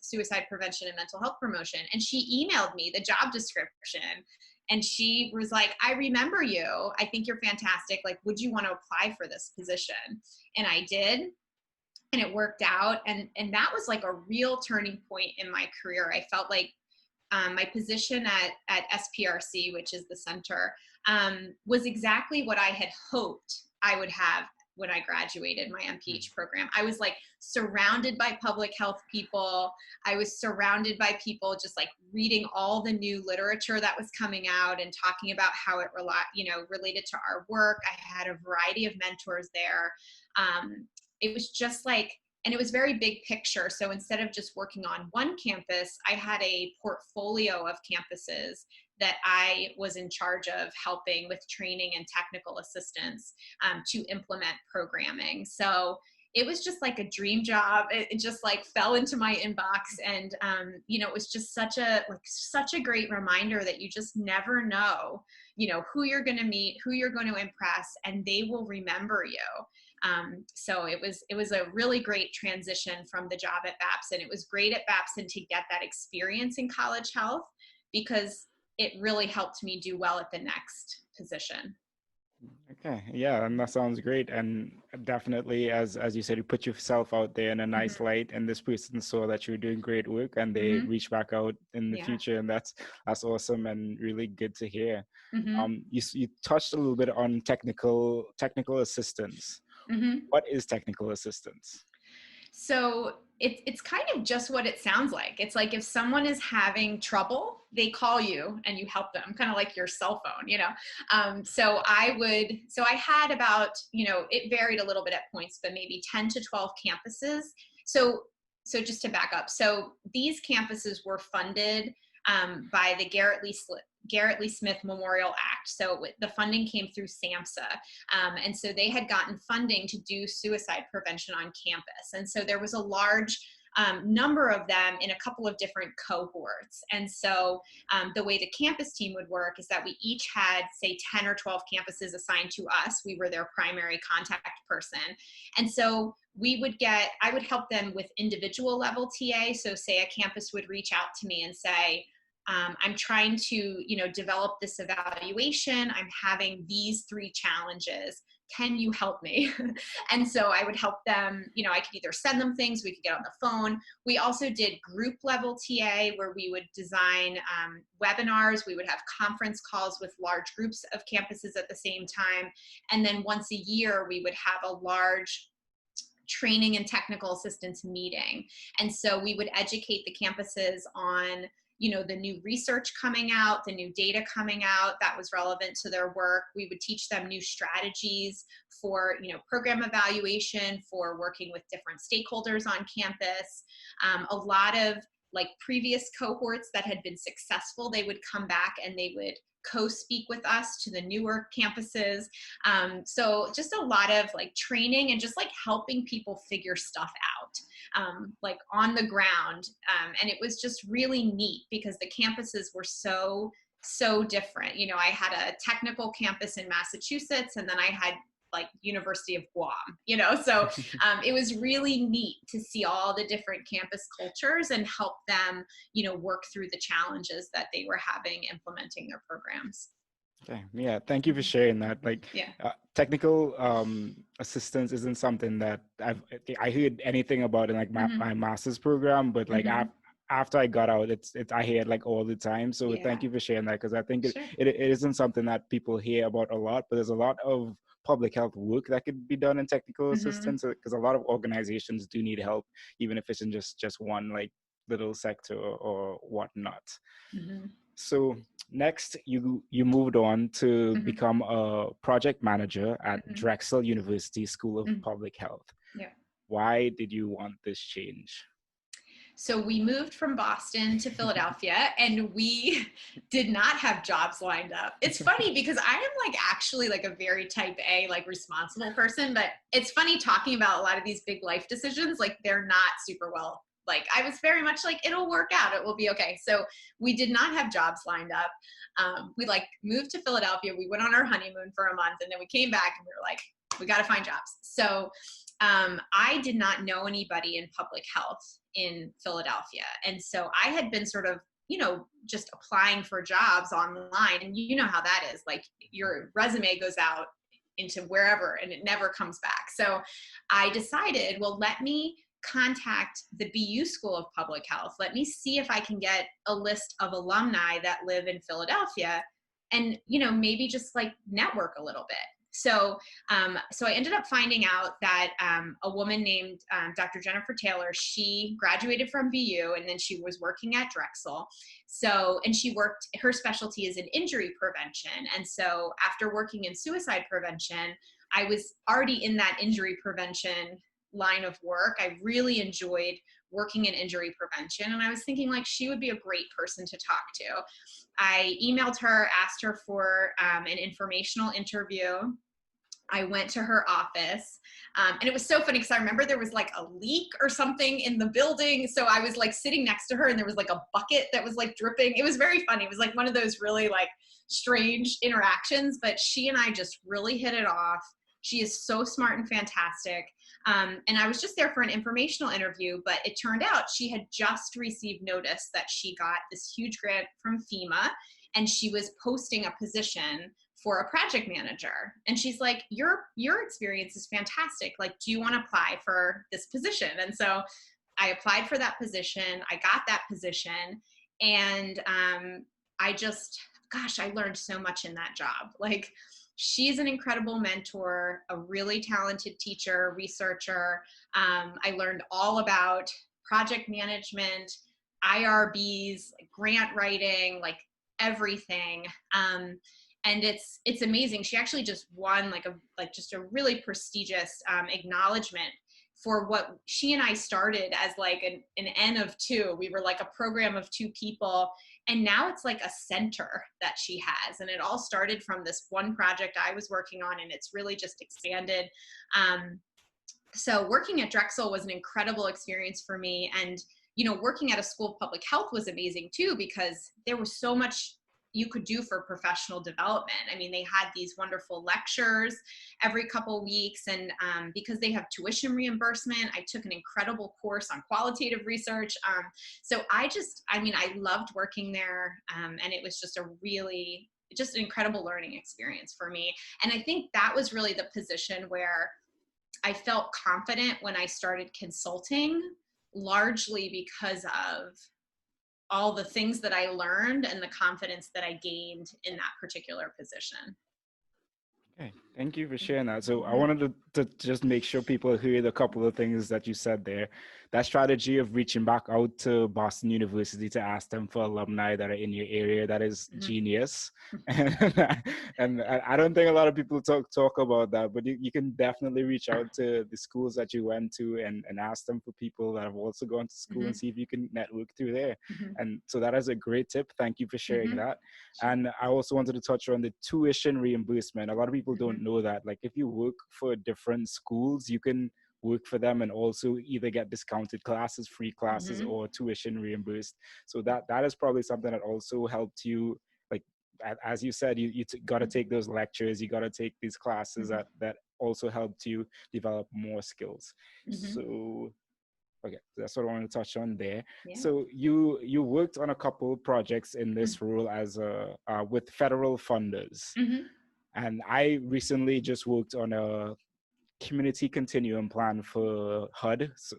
suicide prevention and mental health promotion. And she emailed me the job description, and she was like, I remember you. I think you're fantastic. Like, would you want to apply for this position? And I did. And it worked out. And that was like a real turning point in my career. I felt like my position at SPRC, which is the center, was exactly what I had hoped I would have when I graduated my MPH program. I was like surrounded by public health people. I was surrounded by people just like reading all the new literature that was coming out and talking about how it related to our work. I had a variety of mentors there. It was just like, and it was very big picture. So instead of just working on one campus, I had a portfolio of campuses that I was in charge of helping with training and technical assistance to implement programming. So it was just like a dream job. It just like fell into my inbox, and it was just such a great reminder that you just never know, who you're going to meet, who you're going to impress, and they will remember you. So it was a really great transition from the job at Babson. It was great at Babson to get that experience in college health, because it really helped me do well at the next position. Okay, yeah, and that sounds great. And definitely, as you said, you put yourself out there in a nice Mm-hmm. light, and this person saw that you were doing great work, and they Mm-hmm. reach back out in the Yeah. future, and that's awesome and really good to hear. Mm-hmm. You touched a little bit on technical assistance. Mm-hmm. What is technical assistance? So it's kind of just what it sounds like. It's like if someone is having trouble, they call you and you help them, kind of like your cell phone. So I had about, it varied a little bit at points, but maybe 10 to 12 campuses. So just to back up, so these campuses were funded by the Garrett Lee Smith Memorial Act. So the funding came through SAMHSA. And so they had gotten funding to do suicide prevention on campus. And so there was a large number of them in a couple of different cohorts. And so the way the campus team would work is that we each had, say, 10 or 12 campuses assigned to us. We were their primary contact person. And so I would help them with individual level TA. So say a campus would reach out to me and say, I'm trying to, develop this evaluation. I'm having these 3 challenges. Can you help me? And so I would help them, I could either send them things, we could get on the phone. We also did group level TA where we would design webinars. We would have conference calls with large groups of campuses at the same time. And then once a year, we would have a large training and technical assistance meeting. And so we would educate the campuses on the new research coming out, the new data coming out that was relevant to their work. We would teach them new strategies for, program evaluation, for working with different stakeholders on campus. A lot of like previous cohorts that had been successful, they would come back and they would co-speak with us to the newer campuses. So just a lot of like training and just like helping people figure stuff out, like on the ground. And it was just really neat because the campuses were so different. I had a technical campus in Massachusetts, and then I had like University of Guam, so it was really neat to see all the different campus cultures and help them, work through the challenges that they were having implementing their programs. Okay. Yeah. Thank you for sharing that. Like, technical assistance isn't something that I heard anything about in like my master's program, but like after I got out, I hear it like all the time. So thank you for sharing that, because I think it isn't something that people hear about a lot, but there's a lot of public health work that could be done in technical assistance, because a lot of organizations do need help, even if it's in just one like little sector or whatnot. So next, you moved on to become a project manager at Drexel University School of Public Health. Yeah. Why did you want this change? So we moved from Boston to Philadelphia, and we did not have jobs lined up. It's funny because I am like actually like a very type A, like responsible person, but it's funny talking about a lot of these big life decisions, like they're not super well. Like I was very much like, it'll work out, it will be okay. So we did not have jobs lined up. We like moved to Philadelphia. We went on our honeymoon for a month, and then we came back and we were like, we got to find jobs. So I did not know anybody in public health in Philadelphia. And so I had been sort of, just applying for jobs online. And you know how that is, like your resume goes out into wherever and it never comes back. So I decided, well, let me contact the BU School of Public Health. Let me see if I can get a list of alumni that live in Philadelphia and, maybe just like network a little bit. So I ended up finding out that a woman named Dr. Jennifer Taylor, she graduated from BU and then she was working at Drexel. And her specialty is in injury prevention. And so after working in suicide prevention, I was already in that injury prevention line of work. I really enjoyed working in injury prevention. And I was thinking like she would be a great person to talk to. I emailed her, asked her for an informational interview. I went to her office and it was so funny because I remember there was like a leak or something in the building. So I was like sitting next to her and there was like a bucket that was like dripping. It was very funny. It was like one of those really like strange interactions, but she and I just really hit it off. She is so smart and fantastic. And I was just there for an informational interview, but it turned out she had just received notice that she got this huge grant from FEMA and she was posting a position for a project manager. And she's like, your experience is fantastic. Like, do you want to apply for this position? And so I applied for that position. I got that position. And I learned so much in that job. Like, she's an incredible mentor, a really talented teacher, researcher. I learned all about project management, IRBs, like grant writing, like everything. And it's amazing. She actually just won just a really prestigious acknowledgement for what she and I started as like an N of 2. We were like a program of 2 people. And now it's like a center that she has. And it all started from this one project I was working on, and it's really just expanded. So working at Drexel was an incredible experience for me. And, working at a school of public health was amazing too, because there was so much you could do for professional development. I mean, they had these wonderful lectures every couple weeks, and because they have tuition reimbursement, I took an incredible course on qualitative research. So I loved working there, and it was just just an incredible learning experience for me. And I think that was really the position where I felt confident when I started consulting, largely because of all the things that I learned and the confidence that I gained in that particular position. Okay, thank you for sharing that. So I wanted to just make sure people heard a couple of things that you said there. That strategy of reaching back out to Boston University to ask them for alumni that are in your area, that is genius. And I don't think a lot of people talk about that, but you can definitely reach out to the schools that you went to and ask them for people that have also gone to school and see if you can network through there. And so that is a great tip. Thank you for sharing that. And I also wanted to touch on the tuition reimbursement. A lot of people don't know that. Like, if you work for different schools, you can work for them and also either get discounted classes, free classes, or tuition reimbursed. So that is probably something that also helped you, like, as you said, you got to take those lectures, you got to take these classes that also helped you develop more skills. So okay, that's what I want to touch on there. Yeah. So you worked on a couple projects in this role as with federal funders. And I recently just worked on a community continuum plan for HUD. So,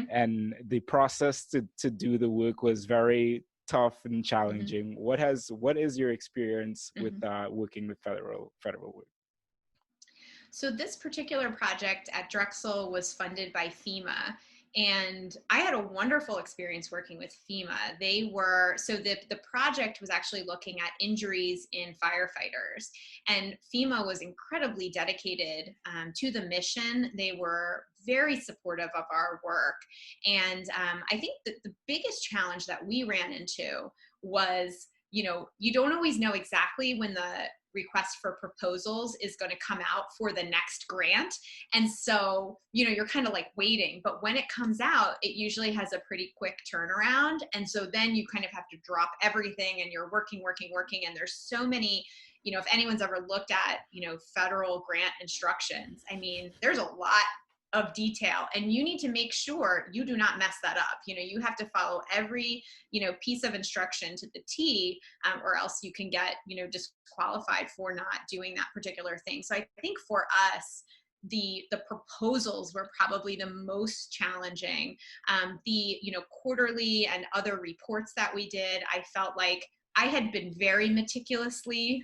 and the process to do the work was very tough and challenging. What is your experience with working with federal work? So this particular project at Drexel was funded by FEMA. And I had a wonderful experience working with FEMA. The project was actually looking at injuries in firefighters, and FEMA was incredibly dedicated to the mission. They were very supportive of our work. And I think that the biggest challenge that we ran into was, you don't always know exactly when the request for proposals is going to come out for the next grant. And so, you're kind of like waiting, but when it comes out, it usually has a pretty quick turnaround. And so then you kind of have to drop everything and you're working. And there's so many, if anyone's ever looked at, federal grant instructions, I mean, there's a lot of detail, and you need to make sure you do not mess that up. You have to follow every, piece of instruction to the T, or else you can get, disqualified for not doing that particular thing. So I think for us, the proposals were probably the most challenging. The quarterly and other reports that we did, I felt like I had been very meticulously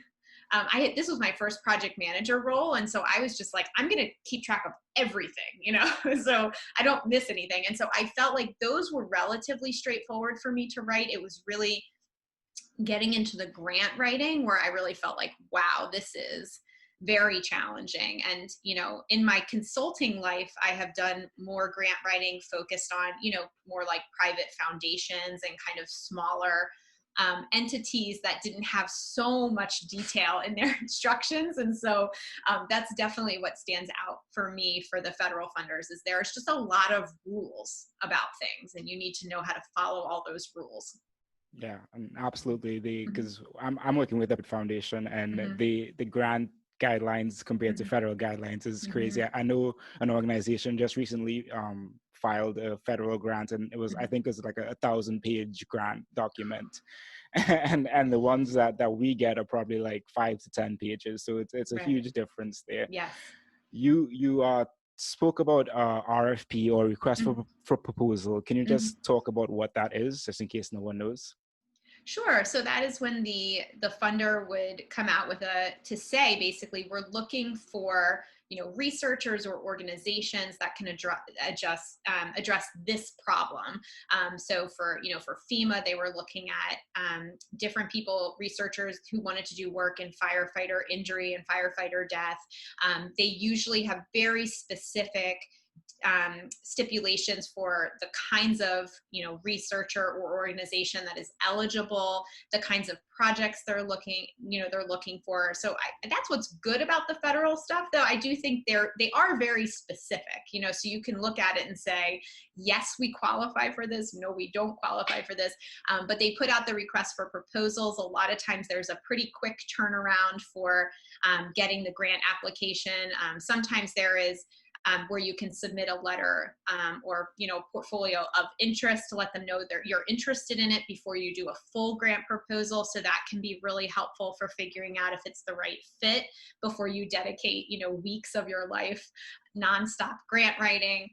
this was my first project manager role. And so I was just like, I'm going to keep track of everything, so I don't miss anything. And so I felt like those were relatively straightforward for me to write. It was really getting into the grant writing where I really felt like, wow, this is very challenging. And, in my consulting life, I have done more grant writing focused on, more like private foundations and kind of smaller entities that didn't have so much detail in their instructions. And so that's definitely what stands out for me for the federal funders is there's just a lot of rules about things, and you need to know how to follow all those rules. Yeah, absolutely. Because I'm working with the foundation, and the grant guidelines compared to federal guidelines is crazy. I know an organization just recently filed a federal grant, and it was I think it was like a 1,000-page grant document, and the ones that we get are probably like 5 to 10 pages. So it's a huge difference there. Yes. You spoke about RFP, or request for proposal. Can you just talk about what that is, just in case no one knows? Sure. So that is when the funder would come out with to say, basically, we're looking for, researchers or organizations that can address this problem. So for FEMA, they were looking at different researchers who wanted to do work in firefighter injury and firefighter death. They usually have very specific stipulations for the kinds of, researcher or organization that is eligible, the kinds of projects they're looking for. So that's what's good about the federal stuff, though. I do think they are very specific, so you can look at it and say, yes, we qualify for this. No, we don't qualify for this. But they put out the request for proposals. A lot of times there's a pretty quick turnaround for getting the grant application. Sometimes there is where you can submit a letter or portfolio of interest to let them know that you're interested in it before you do a full grant proposal. So that can be really helpful for figuring out if it's the right fit before you dedicate weeks of your life nonstop grant writing.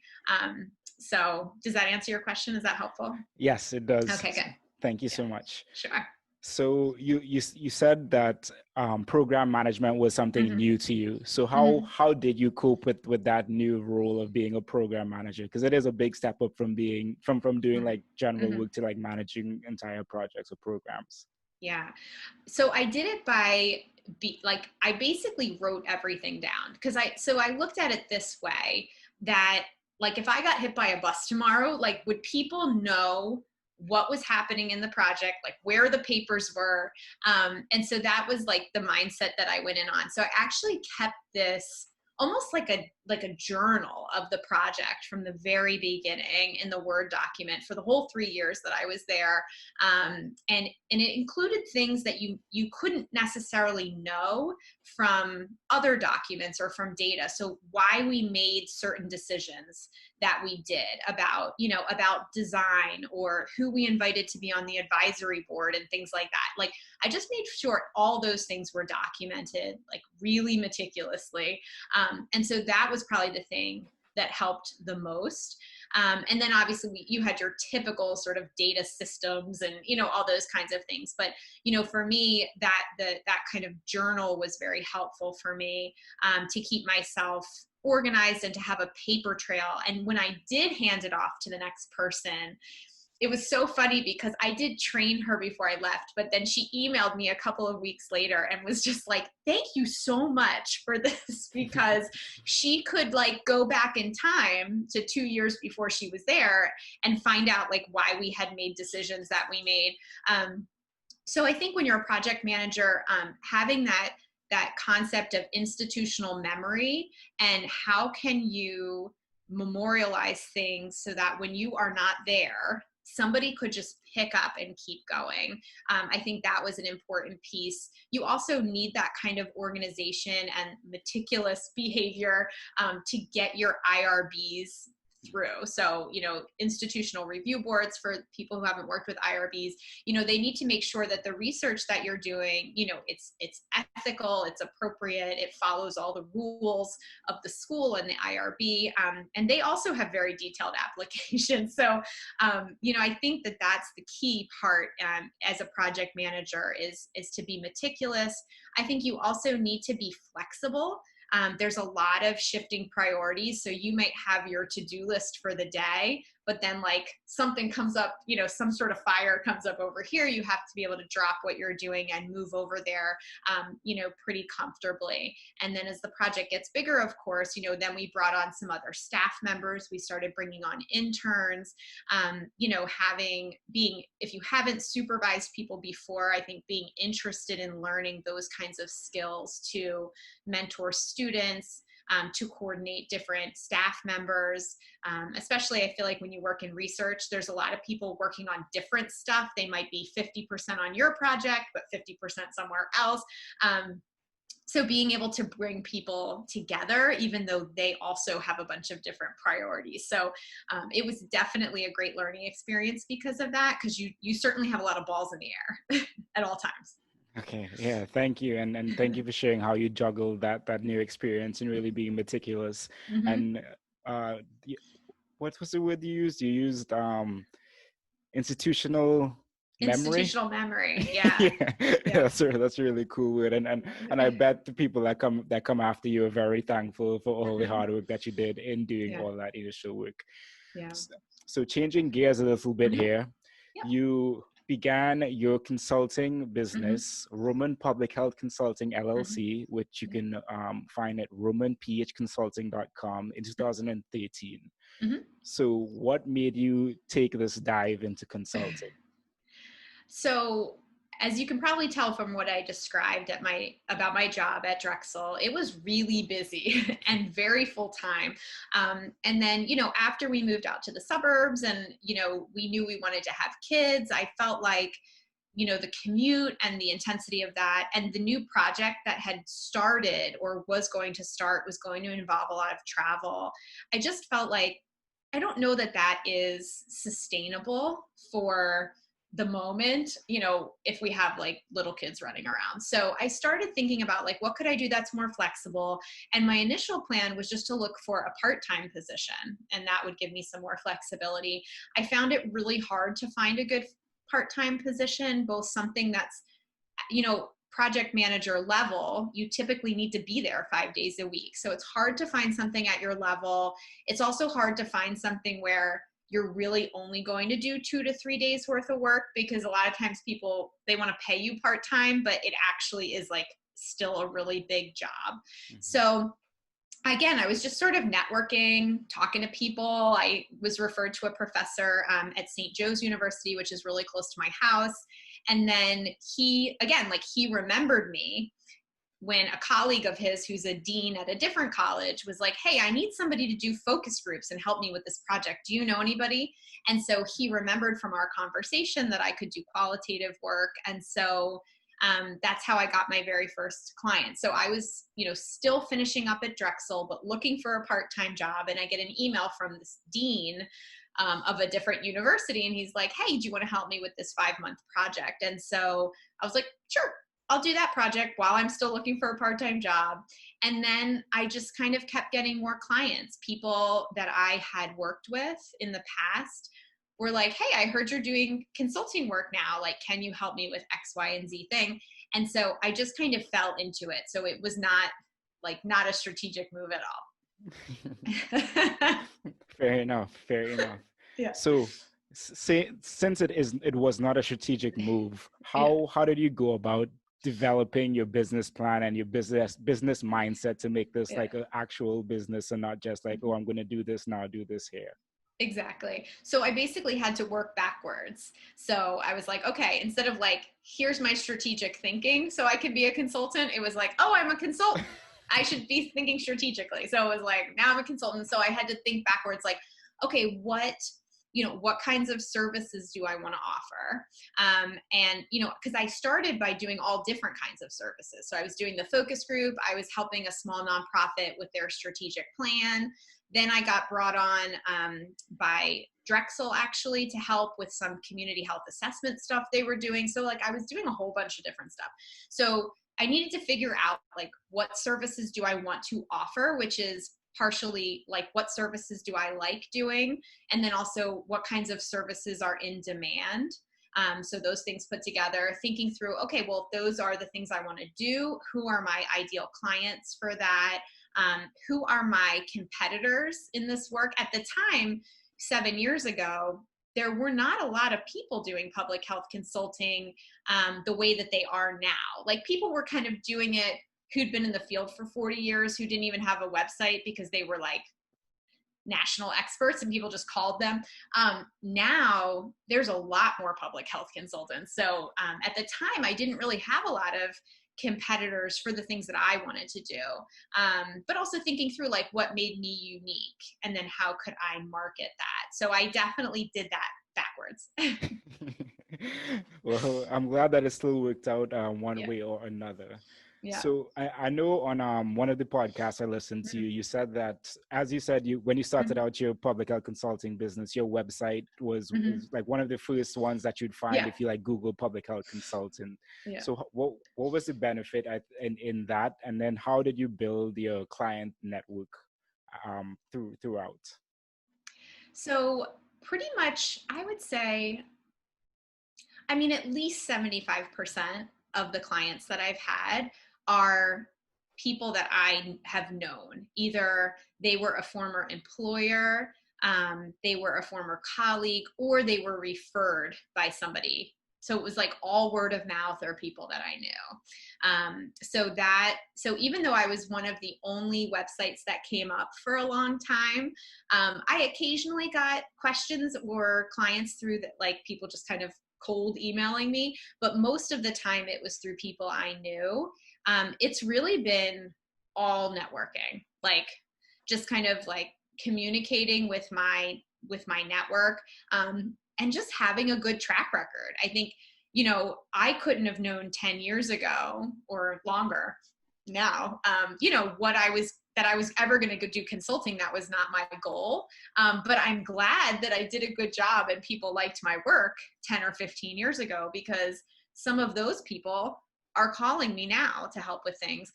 So does that answer your question? Is that helpful? Yes, it does. Okay, good. Thank you so much. Sure. So you said that program management was something new to you. So how did you cope with that new role of being a program manager? Because it is a big step up from doing like general work to like managing entire projects or programs. Yeah. So I did it by I basically wrote everything down, because I looked at it this way, that like if I got hit by a bus tomorrow, like would people know what was happening in the project, like where the papers were? And so that was like the mindset that I went in on. So I actually kept this almost like a journal of the project from the very beginning in the Word document for the whole 3 years that I was there. And it included things that you couldn't necessarily know from other documents or from data. So why we made certain decisions that we did about design, or who we invited to be on the advisory board and things like that. Like I just made sure all those things were documented like really meticulously. And so that was probably the thing that helped the most. And then obviously you had your typical sort of data systems and, all those kinds of things. But, for me, that kind of journal was very helpful for me to keep myself organized and to have a paper trail. And when I did hand it off to the next person, it was so funny because I did train her before I left, but then she emailed me a couple of weeks later and was just like, thank you so much for this, because she could like go back in time to 2 years before she was there and find out like why we had made decisions that we made. So I think when you're a project manager, having that concept of institutional memory and how can you memorialize things so that when you are not there, somebody could just pick up and keep going. I think that was an important piece. You also need that kind of organization and meticulous behavior to get your IRBs through. So, institutional review boards, for people who haven't worked with IRBs, they need to make sure that the research that you're doing, it's ethical, it's appropriate, it follows all the rules of the school and the IRB. And they also have very detailed applications. So, I think that that's the key part as a project manager is to be meticulous. I think you also need to be flexible. There's a lot of shifting priorities. So you might have your to-do list for the day, but then like something comes up, some sort of fire comes up over here. You have to be able to drop what you're doing and move over there, pretty comfortably. And then as the project gets bigger, of course, then we brought on some other staff members. We started bringing on interns, if you haven't supervised people before, I think being interested in learning those kinds of skills to mentor students, to coordinate different staff members. Especially I feel like when you work in research, there's a lot of people working on different stuff. They might be 50% on your project, but 50% somewhere else. So being able to bring people together, even though they also have a bunch of different priorities. So it was definitely a great learning experience because of that, because you certainly have a lot of balls in the air at all times. Okay. Yeah. Thank you. And thank you for sharing how you juggled that new experience and really being meticulous. And what was the word you used? You used institutional memory. Yeah. That's a really cool word. And I bet the people that come after you are very thankful for all the hard work that you did in doing all that initial work. Yeah. So changing gears a little bit here. Yep. began your consulting Mm-hmm. business, Roman Public Health Consulting Mm-hmm. LLC, which you can find at romanphconsulting.com in 2013. Mm-hmm. So what made you take this dive into consulting? So, as you can probably tell from what I described about my job at Drexel, it was really busy and very full time. And then, after we moved out to the suburbs and, we knew we wanted to have kids, I felt like, the commute and the intensity of that and the new project that had started or was going to start was going to involve a lot of travel. I just felt like I don't know that that is sustainable for the moment, if we have like little kids running around. So I started thinking about like, what could I do that's more flexible? And my initial plan was just to look for a part-time position, and that would give me some more flexibility. I found it really hard to find a good part-time position, both something that's, project manager level. You typically need to be there 5 days a week. So it's hard to find something at your level. It's also hard to find something where you're really only going to do 2 to 3 days worth of work, because a lot of times people, they want to pay you part-time, but it actually is like still a really big job. Mm-hmm. So again, I was just sort of networking, talking to people. I was referred to a professor at St. Joe's University, which is really close to my house. And then he remembered me when a colleague of his who's a dean at a different college was like, hey, I need somebody to do focus groups and help me with this project. Do you know anybody? And so he remembered from our conversation that I could do qualitative work. And so that's how I got my very first client. So I was, still finishing up at Drexel, but looking for a part-time job. And I get an email from this dean of a different university. And he's like, hey, do you want to help me with this 5-month project? And so I was like, sure, I'll do that project while I'm still looking for a part-time job. And then I just kind of kept getting more clients. People that I had worked with in the past were like, hey, I heard you're doing consulting work now. Like, can you help me with X, Y, and Z thing? And so I just kind of fell into it. So it was not a strategic move at all. Fair enough. Yeah. So since it was not a strategic move, how did you go about developing your business plan and your business mindset to make this like an actual business and not just like, oh, I'm going to do this now, do this here? Exactly. So I basically had to work backwards. So I was like, okay, instead of like, here's my strategic thinking so I could be a consultant, it was like, oh, I'm a consultant. I should be thinking strategically. So it was like, now I'm a consultant. So I had to think backwards, like, okay, what kinds of services do I want to offer? And, because I started by doing all different kinds of services. So I was doing the focus group. I was helping a small nonprofit with their strategic plan. Then I got brought on by Drexel actually to help with some community health assessment stuff they were doing. So like I was doing a whole bunch of different stuff. So I needed to figure out like what services do I want to offer, which is partially like what services do I like doing, and then also what kinds of services are in demand. So those things put together, thinking through, okay, well, if those are the things I want to do, who are my ideal clients for that? Who are my competitors in this work? At the time, 7 years ago, there were not a lot of people doing public health consulting the way that they are now. Like people were kind of doing it who'd been in the field for 40 years, who didn't even have a website because they were like national experts and people just called them. Now there's a lot more public health consultants. So at the time, I didn't really have a lot of competitors for the things that I wanted to do, but also thinking through like what made me unique and then how could I market that. So I definitely did that backwards. Well, I'm glad that it still worked out one way or another. Yeah. So I know on one of the podcasts I listened to, you said that, as you said, when you started out your public health consulting business, your website was like one of the first ones that you'd find if you like Google public health consultant. Yeah. So what was the benefit in that? And then how did you build your client network throughout? So pretty much, I would say, I mean, at least 75% of the clients that I've had are people that I have known. Either they were a former employer, they were a former colleague, or they were referred by somebody So it was like all word of mouth or people that I knew. So even though I was one of the only websites that came up for a long time, I occasionally got questions or clients through that, like people just kind of cold emailing me, but most of the time it was through people I knew. It's really been all networking, like just kind of like communicating with my network, and just having a good track record. I think, I couldn't have known 10 years ago or longer now, that I was ever going to do consulting. That was not my goal. But I'm glad that I did a good job and people liked my work 10 or 15 years ago, because some of those people are calling me now to help with things.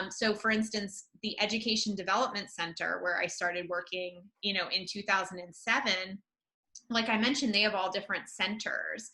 So for instance, the Education Development Center, where I started working, in 2007, like I mentioned, they have all different centers.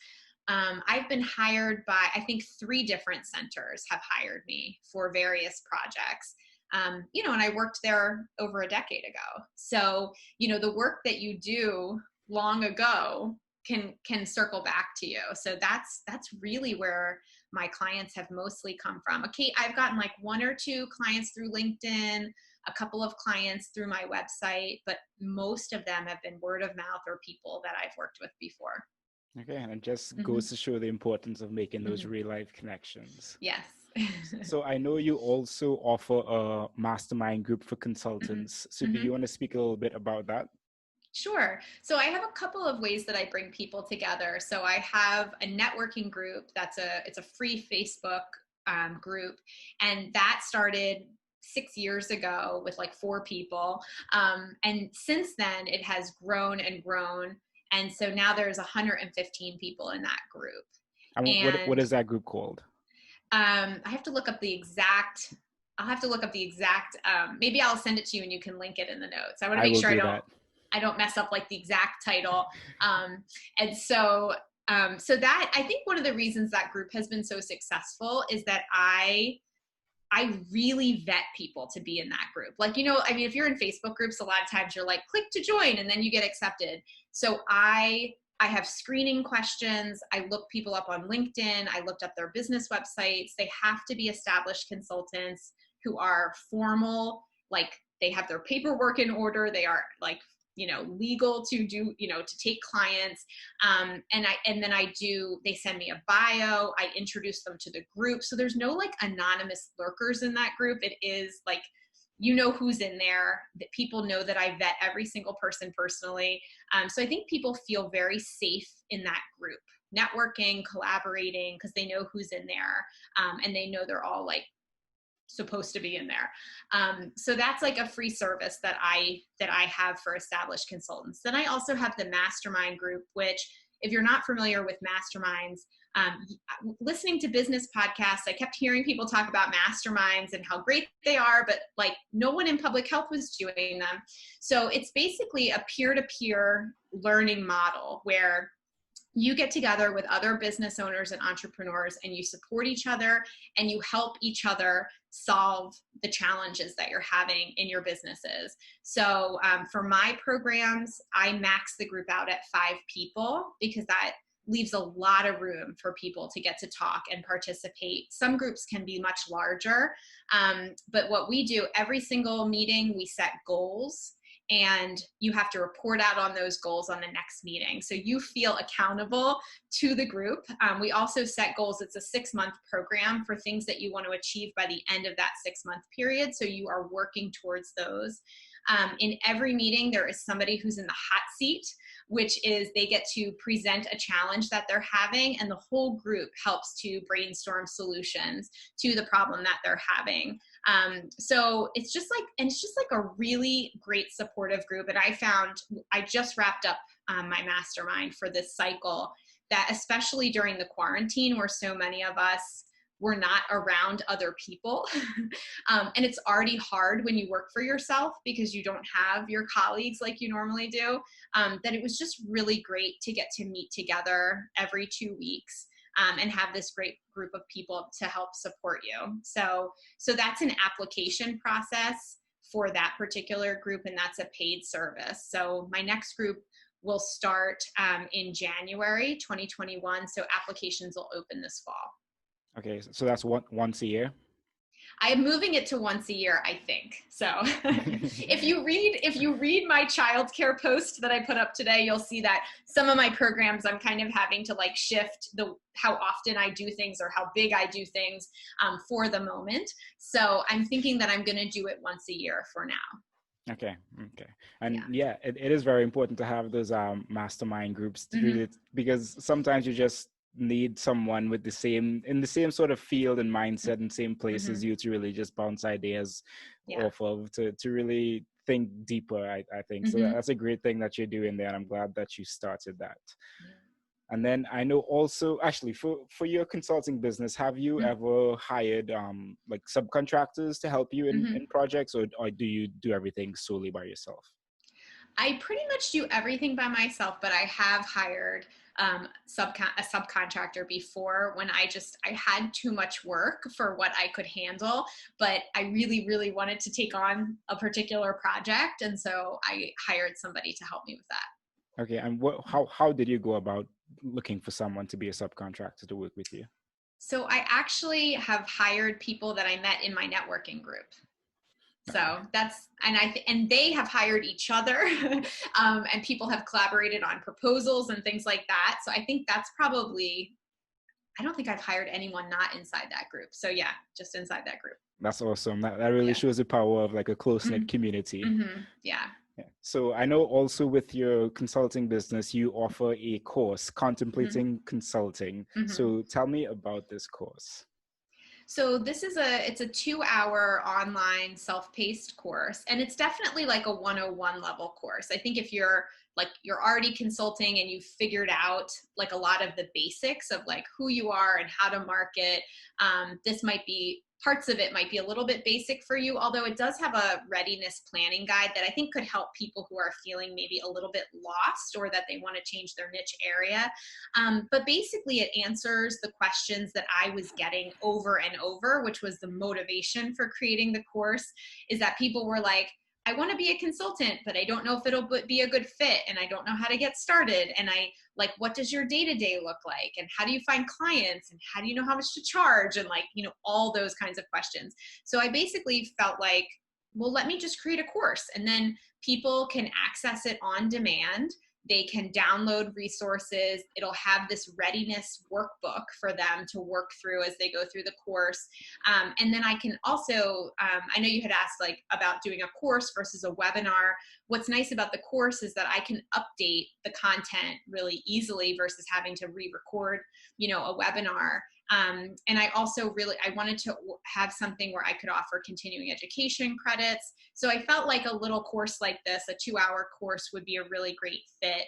I've been hired by, I think 3 different centers have hired me for various projects. And I worked there over a decade ago. So, the work that you do long ago can circle back to you. So that's really where my clients have mostly come from. Okay, I've gotten like 1 or 2 clients through LinkedIn, a couple of clients through my website, but most of them have been word of mouth or people that I've worked with before. Okay, and it just goes to show the importance of making those real life connections. Yes. So I know you also offer a mastermind group for consultants. So do you want to speak a little bit about that? Sure. So I have a couple of ways that I bring people together. So I have a networking group it's a free Facebook group, and that started 6 years ago with like 4 people. And since then it has grown and grown. And so now there's 115 people in that group. And what is that group called? I have to look up the exact, maybe I'll send it to you and you can link it in the notes. I want to make sure I don't mess up like the exact title. And so that, I think one of the reasons that group has been so successful is that I really vet people to be in that group. Like, if you're in Facebook groups, a lot of times you're like, click to join, and then you get accepted. So I have screening questions. I look people up on LinkedIn. I looked up their business websites. They have to be established consultants who are formal, like they have their paperwork in order. They are like, legal to do, to take clients. And then they send me a bio. I introduce them to the group. So there's no like anonymous lurkers in that group. It is like, who's in there, that people know that I vet every single person personally. So I think people feel very safe in that group, networking, collaborating, because they know who's in there. And they know they're all like supposed to be in there. So that's like a free service that I have for established consultants. Then I also have the mastermind group, which if you're not familiar with masterminds, listening to business podcasts, I kept hearing people talk about masterminds and how great they are, but like no one in public health was doing them. So it's basically a peer-to-peer learning model where you get together with other business owners and entrepreneurs and you support each other and you help each other solve the challenges that you're having in your businesses. So for my programs, I max the group out at 5 people because that leaves a lot of room for people to get to talk and participate. Some groups can be much larger, but what we do, every single meeting, we set goals. And you have to report out on those goals on the next meeting. So you feel accountable to the group. We also set goals. It's a 6-month program for things that you want to achieve by the end of that 6-month period. So you are working towards those. In every meeting, there is somebody who's in the hot seat, which is they get to present a challenge that they're having, and the whole group helps to brainstorm solutions to the problem that they're having. So it's just like a really great supportive group. And I just wrapped up my mastermind for this cycle, that especially during the quarantine where so many of us were not around other people. And it's already hard when you work for yourself because you don't have your colleagues like you normally do, that it was just really great to get to meet together every 2 weeks. And have this great group of people to help support you. So that's an application process for that particular group, and that's a paid service. So my next group will start in January 2021. So applications will open this fall. Okay, so that's once a year? I am moving it to once a year, I think. So if you read my childcare post that I put up today, you'll see that some of my programs I'm kind of having to like shift how often I do things or how big I do things for the moment. So I'm thinking that I'm going to do it once a year for now. Okay. And yeah, it is very important to have those mastermind groups to do it, because sometimes you just need someone with in the same sort of field and mindset and same place as you to really just bounce ideas off of, to really think deeper, I think. So that's a great thing that you're doing there, and I'm glad that you started that. And then I know also, actually, for your consulting business, have you ever hired like subcontractors to help you in projects, or do you do everything solely by yourself? I pretty much do everything by myself, but I have hired a subcontractor before when I had too much work for what I could handle, but I really, really wanted to take on a particular project. And so I hired somebody to help me with that. Okay. And how did you go about looking for someone to be a subcontractor to work with you? So I actually have hired people that I met in my networking group. So that's, and they have hired each other and people have collaborated on proposals and things like that. So I think that's probably, I don't think I've hired anyone not inside that group. So yeah, just inside that group. That's awesome. That really shows the power of like a close-knit community. Yeah. So I know also with your consulting business, you offer a course, Contemplating Consulting. So tell me about this course. So this is it's a 2-hour online self-paced course, and it's definitely like a 101 level course. I think if you're already consulting and you've figured out like a lot of the basics of like who you are and how to market, this might be, parts of it might be a little bit basic for you, although it does have a readiness planning guide that I think could help people who are feeling maybe a little bit lost or that they want to change their niche area. But basically it answers the questions that I was getting over and over, which was the motivation for creating the course, is that people were like, I want to be a consultant, but I don't know if it'll be a good fit, and I don't know how to get started. And what does your day-to-day look like? And how do you find clients? And how do you know how much to charge? And all those kinds of questions. So I basically felt like, well, let me just create a course, and then people can access it on demand. They can download resources. It'll have this readiness workbook for them to work through as they go through the course. And then I can also, I know you had asked about doing a course versus a webinar. What's nice about the course is that I can update the content really easily versus having to re-record, a webinar. And I also I wanted to have something where I could offer continuing education credits. So I felt like a little course like this, a 2-hour course, would be a really great fit.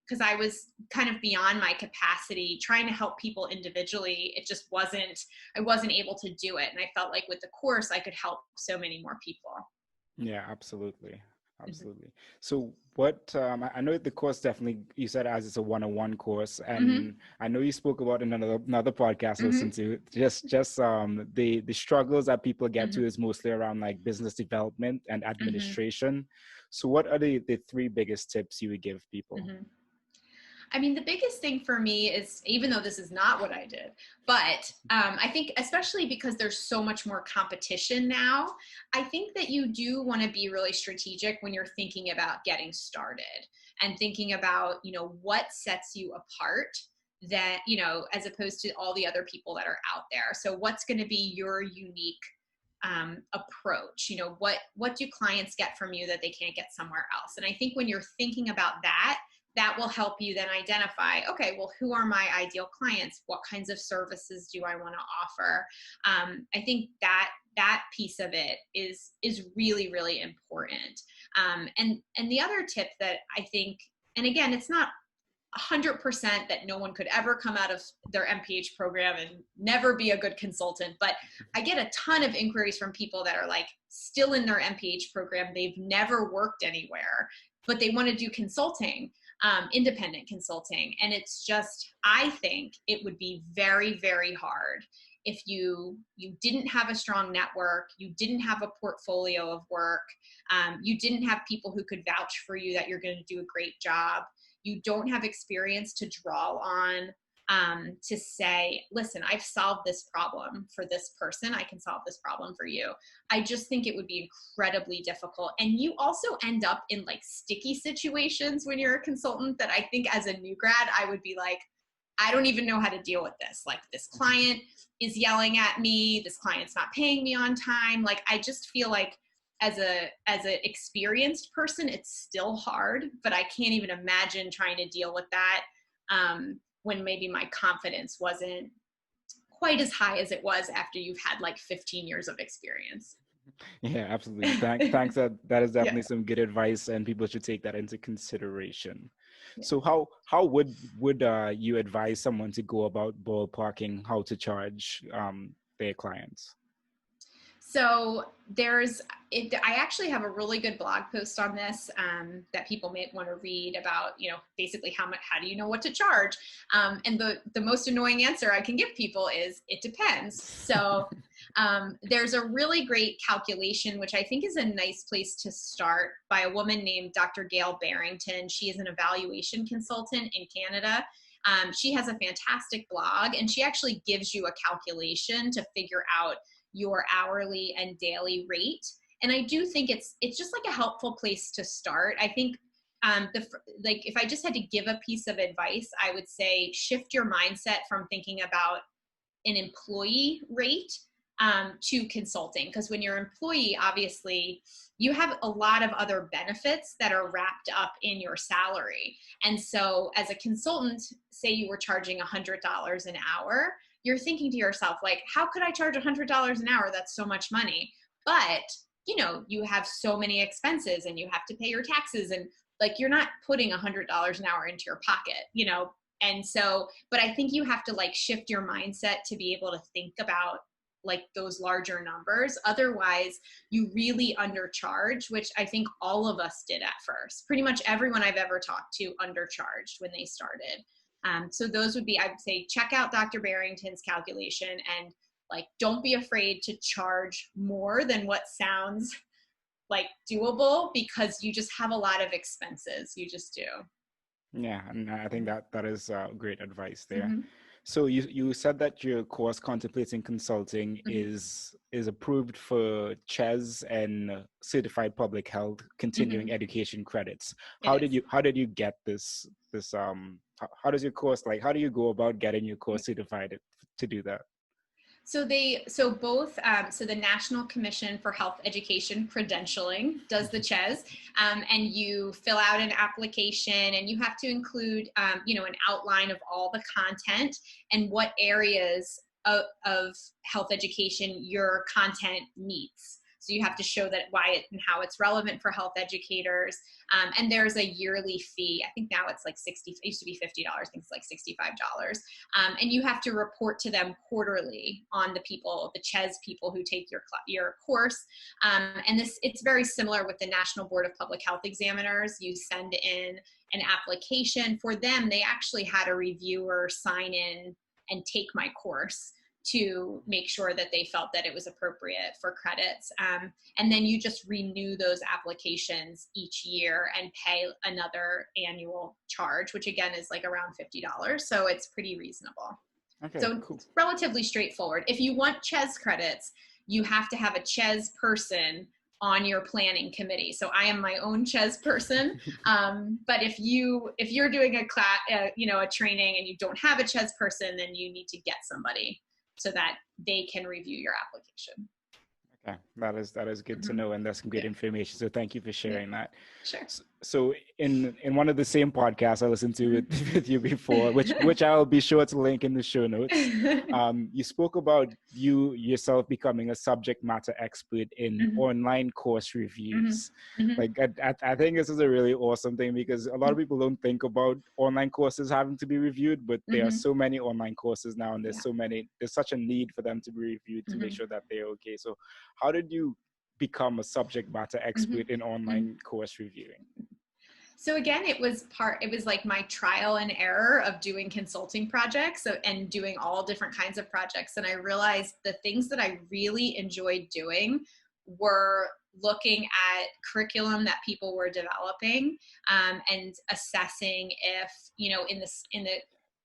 Because I was kind of beyond my capacity trying to help people individually. It just I wasn't able to do it. And I felt like with the course, I could help so many more people. Yeah, absolutely. So what, I know the course definitely, you said as it's a 101 course, and I know you spoke about in another podcast I listened to, just the struggles that people get to is mostly around like business development and administration. So what are the 3 biggest tips you would give people? I mean, the biggest thing for me is, even though this is not what I did, but I think especially because there's so much more competition now, I think that you do want to be really strategic when you're thinking about getting started and thinking about, what sets you apart that, as opposed to all the other people that are out there. So what's going to be your unique approach? What do clients get from you that they can't get somewhere else? And I think when you're thinking about that will help you then identify, okay, well, who are my ideal clients? What kinds of services do I want to offer? I think that piece of it is really, really important. And the other tip that I think, and again, it's not 100% that no one could ever come out of their MPH program and never be a good consultant, but I get a ton of inquiries from people that are still in their MPH program. They've never worked anywhere, but they want to do consulting. Independent consulting. And it's just, I think it would be very, very hard if you didn't have a strong network, you didn't have a portfolio of work, you didn't have people who could vouch for you that you're going to do a great job, you don't have experience to draw on, to say, listen, I've solved this problem for this person, I can solve this problem for you. I just think it would be incredibly difficult. And you also end up in like sticky situations when you're a consultant that I think as a new grad, I would be like, I don't even know how to deal with this. Like, this client is yelling at me, this client's not paying me on time. Like, I just feel like as a experienced person, it's still hard, but I can't even imagine trying to deal with that when maybe my confidence wasn't quite as high as it was after you've had like 15 years of experience. Yeah, absolutely. Thanks. That is definitely Yeah. some good advice, and people should take that into consideration. Yeah. So how would you advise someone to go about ballparking how to charge their clients? So I actually have a really good blog post on this that people may want to read about, basically how do you know what to charge? And the most annoying answer I can give people is, it depends. So there's a really great calculation, which I think is a nice place to start, by a woman named Dr. Gail Barrington. She is an evaluation consultant in Canada. She has a fantastic blog, and she actually gives you a calculation to figure out your hourly and daily rate. And I do think it's just like a helpful place to start. I think if I just had to give a piece of advice, I would say shift your mindset from thinking about an employee rate to consulting. Because when you're an employee, obviously you have a lot of other benefits that are wrapped up in your salary. And so as a consultant, say you were charging $100 an hour, you're thinking to yourself, like, how could I charge $100 an hour? That's so much money. But, you have so many expenses, and you have to pay your taxes, and like, you're not putting $100 an hour into your pocket, And so, but I think you have to like shift your mindset to be able to think about like those larger numbers. Otherwise, you really undercharge, which I think all of us did at first. Pretty much everyone I've ever talked to undercharged when they started. So those would be, I would say, check out Dr. Barrington's calculation, and like, don't be afraid to charge more than what sounds like doable, because you just have a lot of expenses. You just do. Yeah, and I think that is great advice there. Mm-hmm. So you said that your course Contemplating Consulting is approved for CHES and Certified Public Health Continuing Education credits. How did you get this how does your course, like, how do you go about getting your course certified to do that? So the National Commission for Health Education Credentialing does the CHES, and you fill out an application, and you have to include, an outline of all the content and what areas of health education your content meets. So you have to show that and how it's relevant for health educators. And there's a yearly fee. I think now it's like it used to be $50. I think it's like $65. And you have to report to them quarterly on the CHES people who take your course. And it's very similar with the National Board of Public Health Examiners. You send in an application. For them, they actually had a reviewer sign in and take my course to make sure that they felt that it was appropriate for credits. And then you just renew those applications each year and pay another annual charge, which again is like around $50. So it's pretty reasonable. Okay, so cool. It's relatively straightforward. If you want CHES credits, you have to have a CHES person on your planning committee. So I am my own CHES person. But if you're doing a class, a training, and you don't have a CHES person, then you need to get somebody so that they can review your application. Okay, that is good to know, and that's some good information. So thank you for sharing that. Sure. So in one of the same podcasts I listened to with you before, which I'll be sure to link in the show notes, you spoke about you yourself becoming a subject matter expert in online course reviews. Like I think this is a really awesome thing, because a lot of people don't think about online courses having to be reviewed, but there are so many online courses now, and there's such a need for them to be reviewed to make sure that they're okay. So how did you become a subject matter expert in online course reviewing? So again, it was like my trial and error of doing consulting projects and doing all different kinds of projects. And I realized the things that I really enjoyed doing were looking at curriculum that people were developing, and assessing if,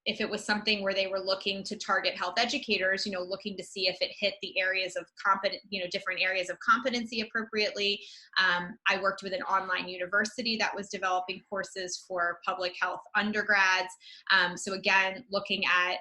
if it was something where they were looking to target health educators, looking to see if it hit the areas of different areas of competency appropriately. I worked with an online university that was developing courses for public health undergrads. So again, looking at,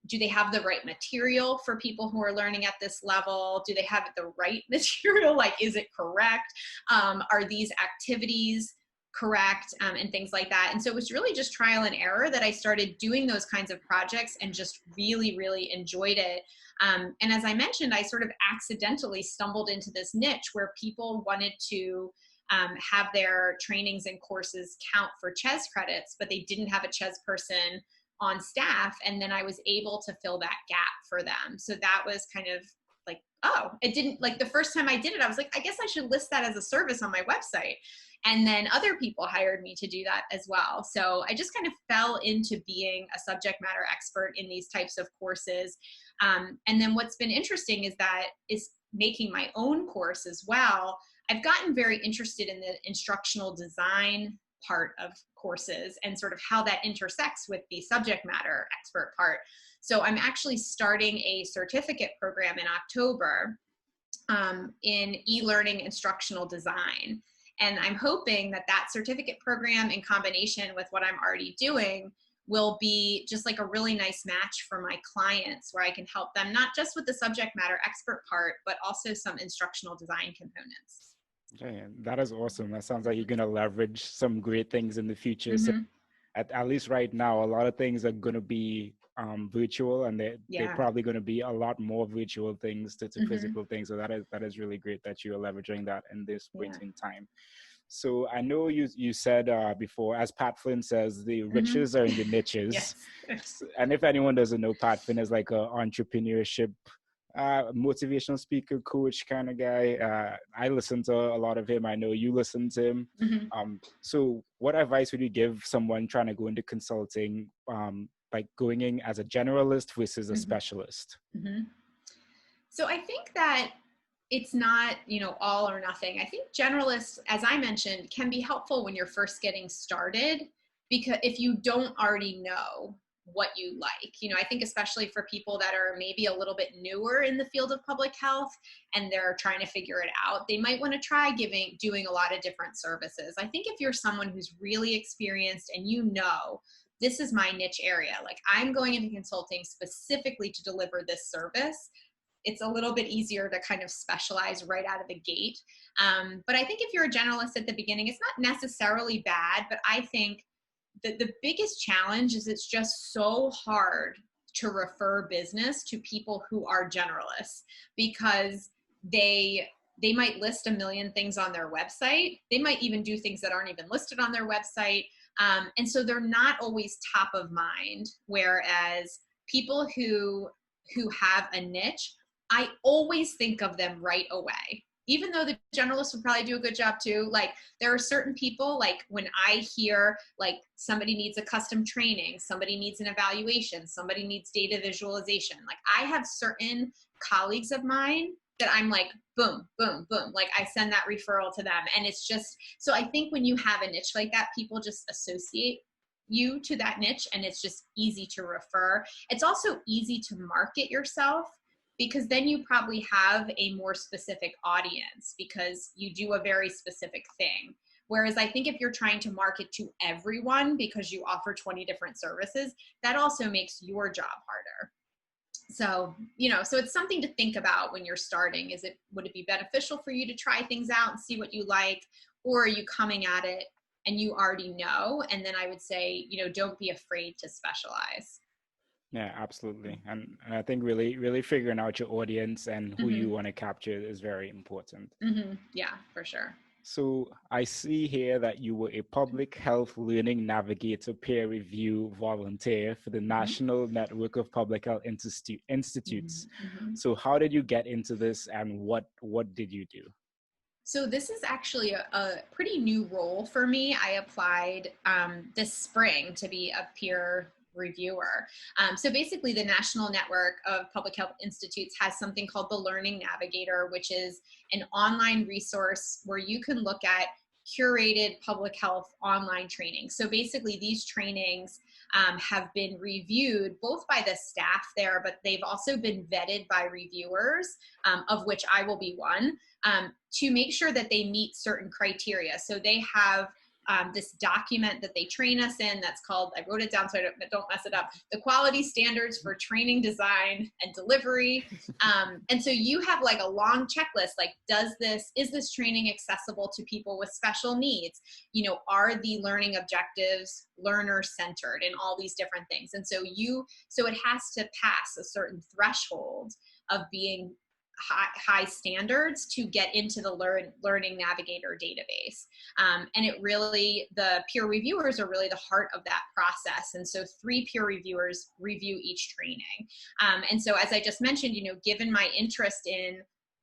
do they have the right material for people who are learning at this level? Do they have the right material? Like, is it correct? Are these activities correct? And things like that. And so it was really just trial and error that I started doing those kinds of projects and just really, really enjoyed it. And as I mentioned, I sort of accidentally stumbled into this niche where people wanted to have their trainings and courses count for CHES credits, but they didn't have a CHES person on staff. And then I was able to fill that gap for them. So that was kind of like, oh, it didn't, like, the first time I did it, I was like, I guess I should list that as a service on my website. And then other people hired me to do that as well. So I just kind of fell into being a subject matter expert in these types of courses. And then what's been interesting is making my own course as well. I've gotten very interested in the instructional design part of courses and sort of how that intersects with the subject matter expert part. So I'm actually starting a certificate program in October in e-learning instructional design. And I'm hoping that that certificate program, in combination with what I'm already doing, will be just like a really nice match for my clients, where I can help them not just with the subject matter expert part, but also some instructional design components. Okay, that is awesome. That sounds like you're going to leverage some great things in the future. Mm-hmm. So at least right now, a lot of things are going to be virtual, and they're probably going to be a lot more virtual things to Mm-hmm. physical things. So that is really great that you're leveraging that in this point in time. So I know you said before, as Pat Flynn says, the riches are in the niches. Yes. And if anyone doesn't know, Pat Flynn is like an entrepreneurship motivational speaker, coach kind of guy. I listen to a lot of him. I know you listen to him. Mm-hmm. So what advice would you give someone trying to go into consulting, like going in as a generalist versus a specialist? Mm-hmm. So I think that it's not, all or nothing. I think generalists, as I mentioned, can be helpful when you're first getting started, because if you don't already know what you like, I think especially for people that are maybe a little bit newer in the field of public health and they're trying to figure it out, they might want to try doing a lot of different services. I think if you're someone who's really experienced and this is my niche area, like I'm going into consulting specifically to deliver this service, it's a little bit easier to kind of specialize right out of the gate. But I think if you're a generalist at the beginning, it's not necessarily bad, but I think that the biggest challenge is it's just so hard to refer business to people who are generalists, because they might list a million things on their website. They might even do things that aren't even listed on their website. And so they're not always top of mind. Whereas people who have a niche, I always think of them right away. Even though the generalists would probably do a good job too. Like, there are certain people, like when I hear like somebody needs a custom training, somebody needs an evaluation, somebody needs data visualization. Like, I have certain colleagues of mine that I'm like, boom, boom, boom. Like, I send that referral to them. And it's just, so I think when you have a niche like that, people just associate you to that niche, and it's just easy to refer. It's also easy to market yourself, because then you probably have a more specific audience because you do a very specific thing. Whereas I think if you're trying to market to everyone because you offer 20 different services, that also makes your job harder. So, so it's something to think about when you're starting. Would it be beneficial for you to try things out and see what you like? Or are you coming at it and you already know? And then I would say, don't be afraid to specialize. Yeah, absolutely. And I think really figuring out your audience and who you want to capture is very important. Yeah, for sure. So I see here that you were a public health learning navigator peer review volunteer for the National Network of Public Health Institutes. So how did you get into this, and what did you do? So this is actually a pretty new role for me. I applied this spring to be a peer reviewer. So basically the National Network of Public Health Institutes has something called the Learning Navigator, which is an online resource where you can look at curated public health online training. So basically these trainings have been reviewed both by the staff there, but they've also been vetted by reviewers, of which I will be one, to make sure that they meet certain criteria. So they have this document that they train us in that's called, I wrote it down so I don't mess it up, the Quality Standards for Training Design and Delivery. And so you have like a long checklist, like is this training accessible to people with special needs? You know, are the learning objectives learner centered and all these different things? And so it has to pass a certain threshold of being high standards to get into the Learning Navigator database. And the peer reviewers are really the heart of that process. And so 3 peer reviewers review each training. And so as I just mentioned, you know, given my interest in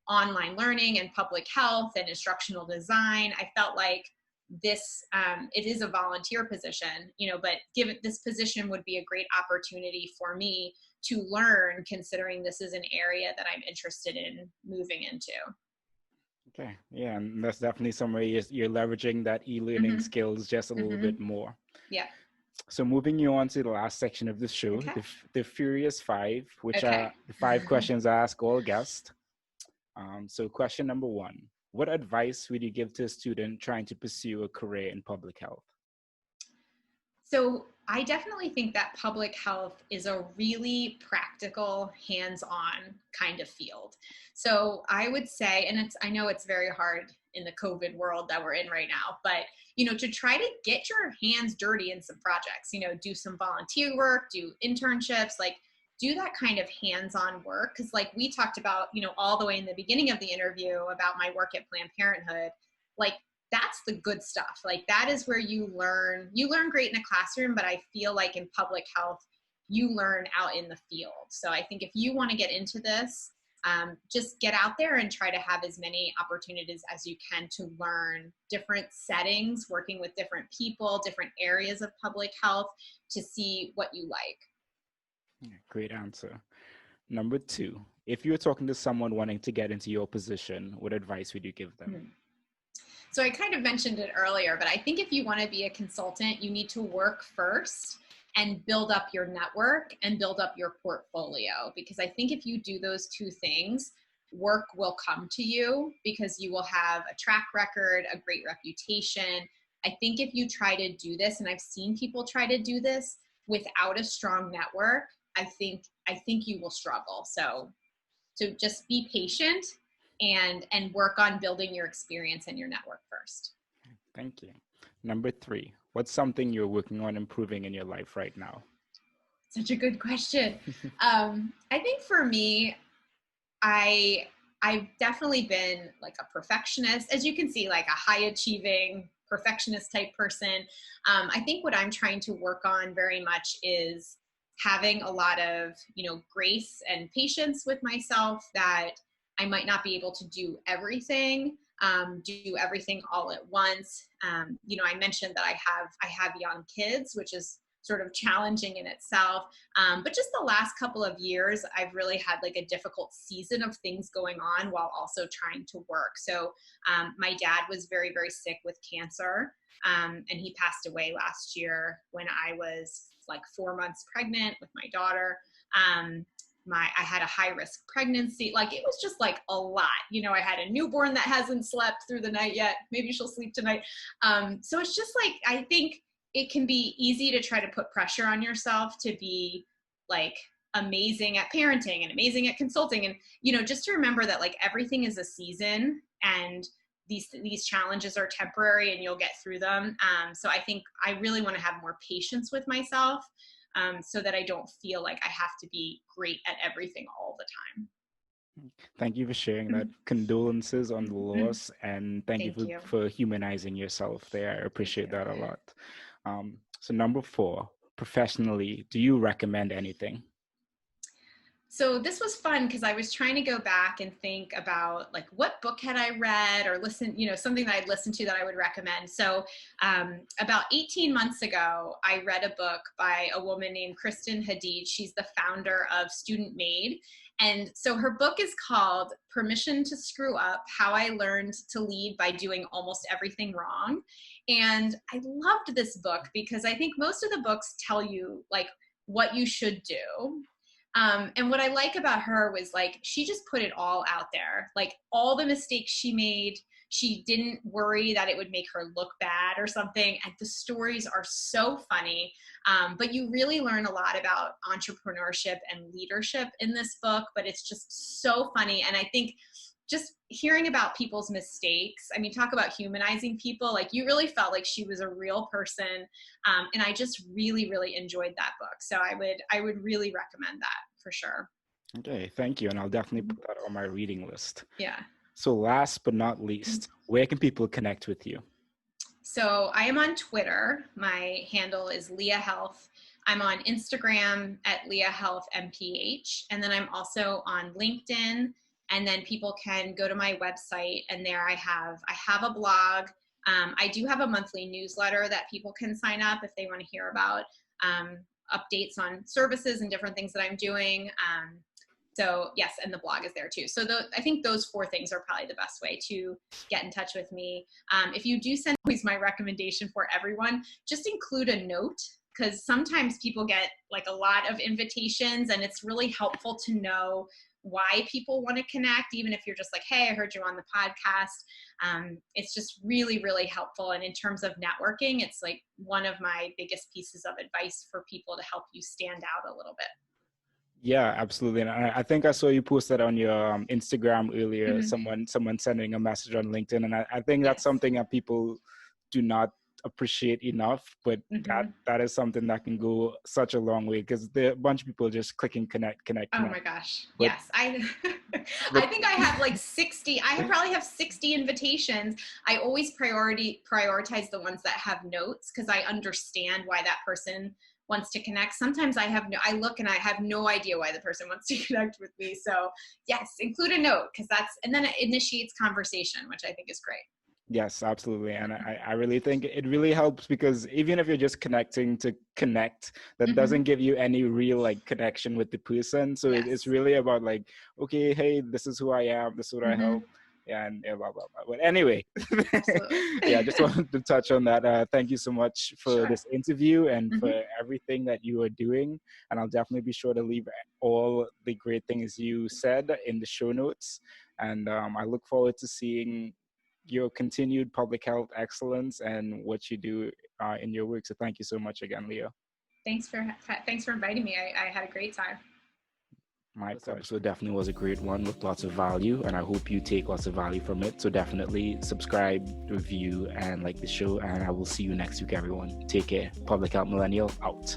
online learning and public health and instructional design, I felt like this, it is a volunteer position, you know, but given this position would be a great opportunity for me to learn, considering this is an area that I'm interested in moving into. Okay, yeah, and that's definitely somewhere you're leveraging that e-learning skills just a little bit more. Yeah. So moving you on to the last section of the show, Okay. the Furious 5, which are the 5 questions I ask all guests. So question number 1, what advice would you give to a student trying to pursue a career in public health? So I definitely think that public health is a really practical, hands-on kind of field. So I would say, and I know it's very hard in the COVID world that we're in right now, but, you know, to try to get your hands dirty in some projects, you know, do some volunteer work, do internships, like do that kind of hands-on work. Cause like we talked about, you know, all the way in the beginning of the interview about my work at Planned Parenthood, like that's the good stuff. Like that is where you learn great in a classroom, but I feel like in public health, you learn out in the field. So I think if you want to get into this, just get out there and try to have as many opportunities as you can to learn different settings, working with different people, different areas of public health to see what you like. Great answer. Number 2, if you're talking to someone wanting to get into your position, what advice would you give them? So I kind of mentioned it earlier, but I think if you want to be a consultant, you need to work first and build up your network and build up your portfolio. Because I think if you do those 2 things, work will come to you because you will have a track record, a great reputation. I think if you try to do this, and I've seen people try to do this without a strong network, I think you will struggle. So just be patient and work on building your experience and your network first. Thank you. Number 3, what's something you're working on improving in your life right now? Such a good question. I think for me, I've definitely been like a perfectionist, as you can see, like a high achieving perfectionist type person. I think what I'm trying to work on very much is having a lot of, you know, grace and patience with myself, that I might not be able to do everything all at once. You know, I mentioned that I have young kids, which is sort of challenging in itself. But just the last couple of years, I've really had like a difficult season of things going on while also trying to work. So my dad was very, very sick with cancer, and he passed away last year when I was like 4 months pregnant with my daughter. I had a high risk pregnancy. Like it was just like a lot, you know, I had a newborn that hasn't slept through the night yet. Maybe she'll sleep tonight. So it's just like, I think it can be easy to try to put pressure on yourself to be like amazing at parenting and amazing at consulting. And, you know, just to remember that like everything is a season and these challenges are temporary and you'll get through them. So I think I really want to have more patience with myself, so that I don't feel like I have to be great at everything all the time. Thank you for sharing that. Condolences on the loss, and thank you for humanizing yourself there. I appreciate that a lot. So number 4, professionally, do you recommend anything? So this was fun because I was trying to go back and think about like what book had I read or listened, something that I'd listened to that I would recommend. So about 18 months ago, I read a book by a woman named Kristen Hadid. She's the founder of Student Made. And so her book is called Permission to Screw Up: How I Learned to Lead by Doing Almost Everything Wrong. And I loved this book because I think most of the books tell you like what you should do. And what I like about her was like, she just put it all out there, like all the mistakes she made. She didn't worry that it would make her look bad or something. And the stories are so funny. But you really learn a lot about entrepreneurship and leadership in this book, but it's just so funny. And I think just hearing about people's mistakes, I mean, talk about humanizing people, like you really felt like she was a real person. And I just really, really enjoyed that book. So I would really recommend that for sure. Okay, thank you. And I'll definitely put that on my reading list. Yeah. So last but not least, where can people connect with you? So I am on Twitter. My handle is Leah Health. I'm on Instagram at Leah Health MPH. And then I'm also on LinkedIn. And then people can go to my website, and there I have a blog. I do have a monthly newsletter that people can sign up if they want to hear about updates on services and different things that I'm doing. So yes, and the blog is there too. So I think those 4 things are probably the best way to get in touch with me. If you do send, always my recommendation for everyone, just include a note, because sometimes people get like a lot of invitations, and it's really helpful to know why people want to connect, even if you're just like, hey, I heard you on the podcast. It's just really, really helpful. And in terms of networking, it's like one of my biggest pieces of advice for people to help you stand out a little bit. Yeah, absolutely. And I think I saw you post that on your Instagram earlier, Mm-hmm. someone sending a message on LinkedIn. And I think that's something that people do not appreciate enough, but that is something that can go such a long way, because there are a bunch of people just clicking connect. Oh my gosh. But, yes. I think I have like 60, I probably have 60 invitations. I always prioritize the ones that have notes, because I understand why that person wants to connect. Sometimes I look and I have no idea why the person wants to connect with me. So yes, include a note, because and then it initiates conversation, which I think is great. Yes, absolutely. And I really think it really helps, because even if you're just connecting to connect, that doesn't give you any real like connection with the person. So it's really about like, okay, hey, this is who I am, this is what I help. And blah, blah, blah. But anyway, yeah, I just wanted to touch on that. Thank you so much for this interview and for everything that you are doing. And I'll definitely be sure to leave all the great things you said in the show notes. And I look forward to seeing your continued public health excellence and what you do in your work. So thank you so much again, Leah. Thanks for inviting me. I had a great time. This episode definitely was a great one with lots of value, and I hope you take lots of value from it. So definitely subscribe, review, and like the show, and I will see you next week, everyone. Take care. Public Health Millennial out.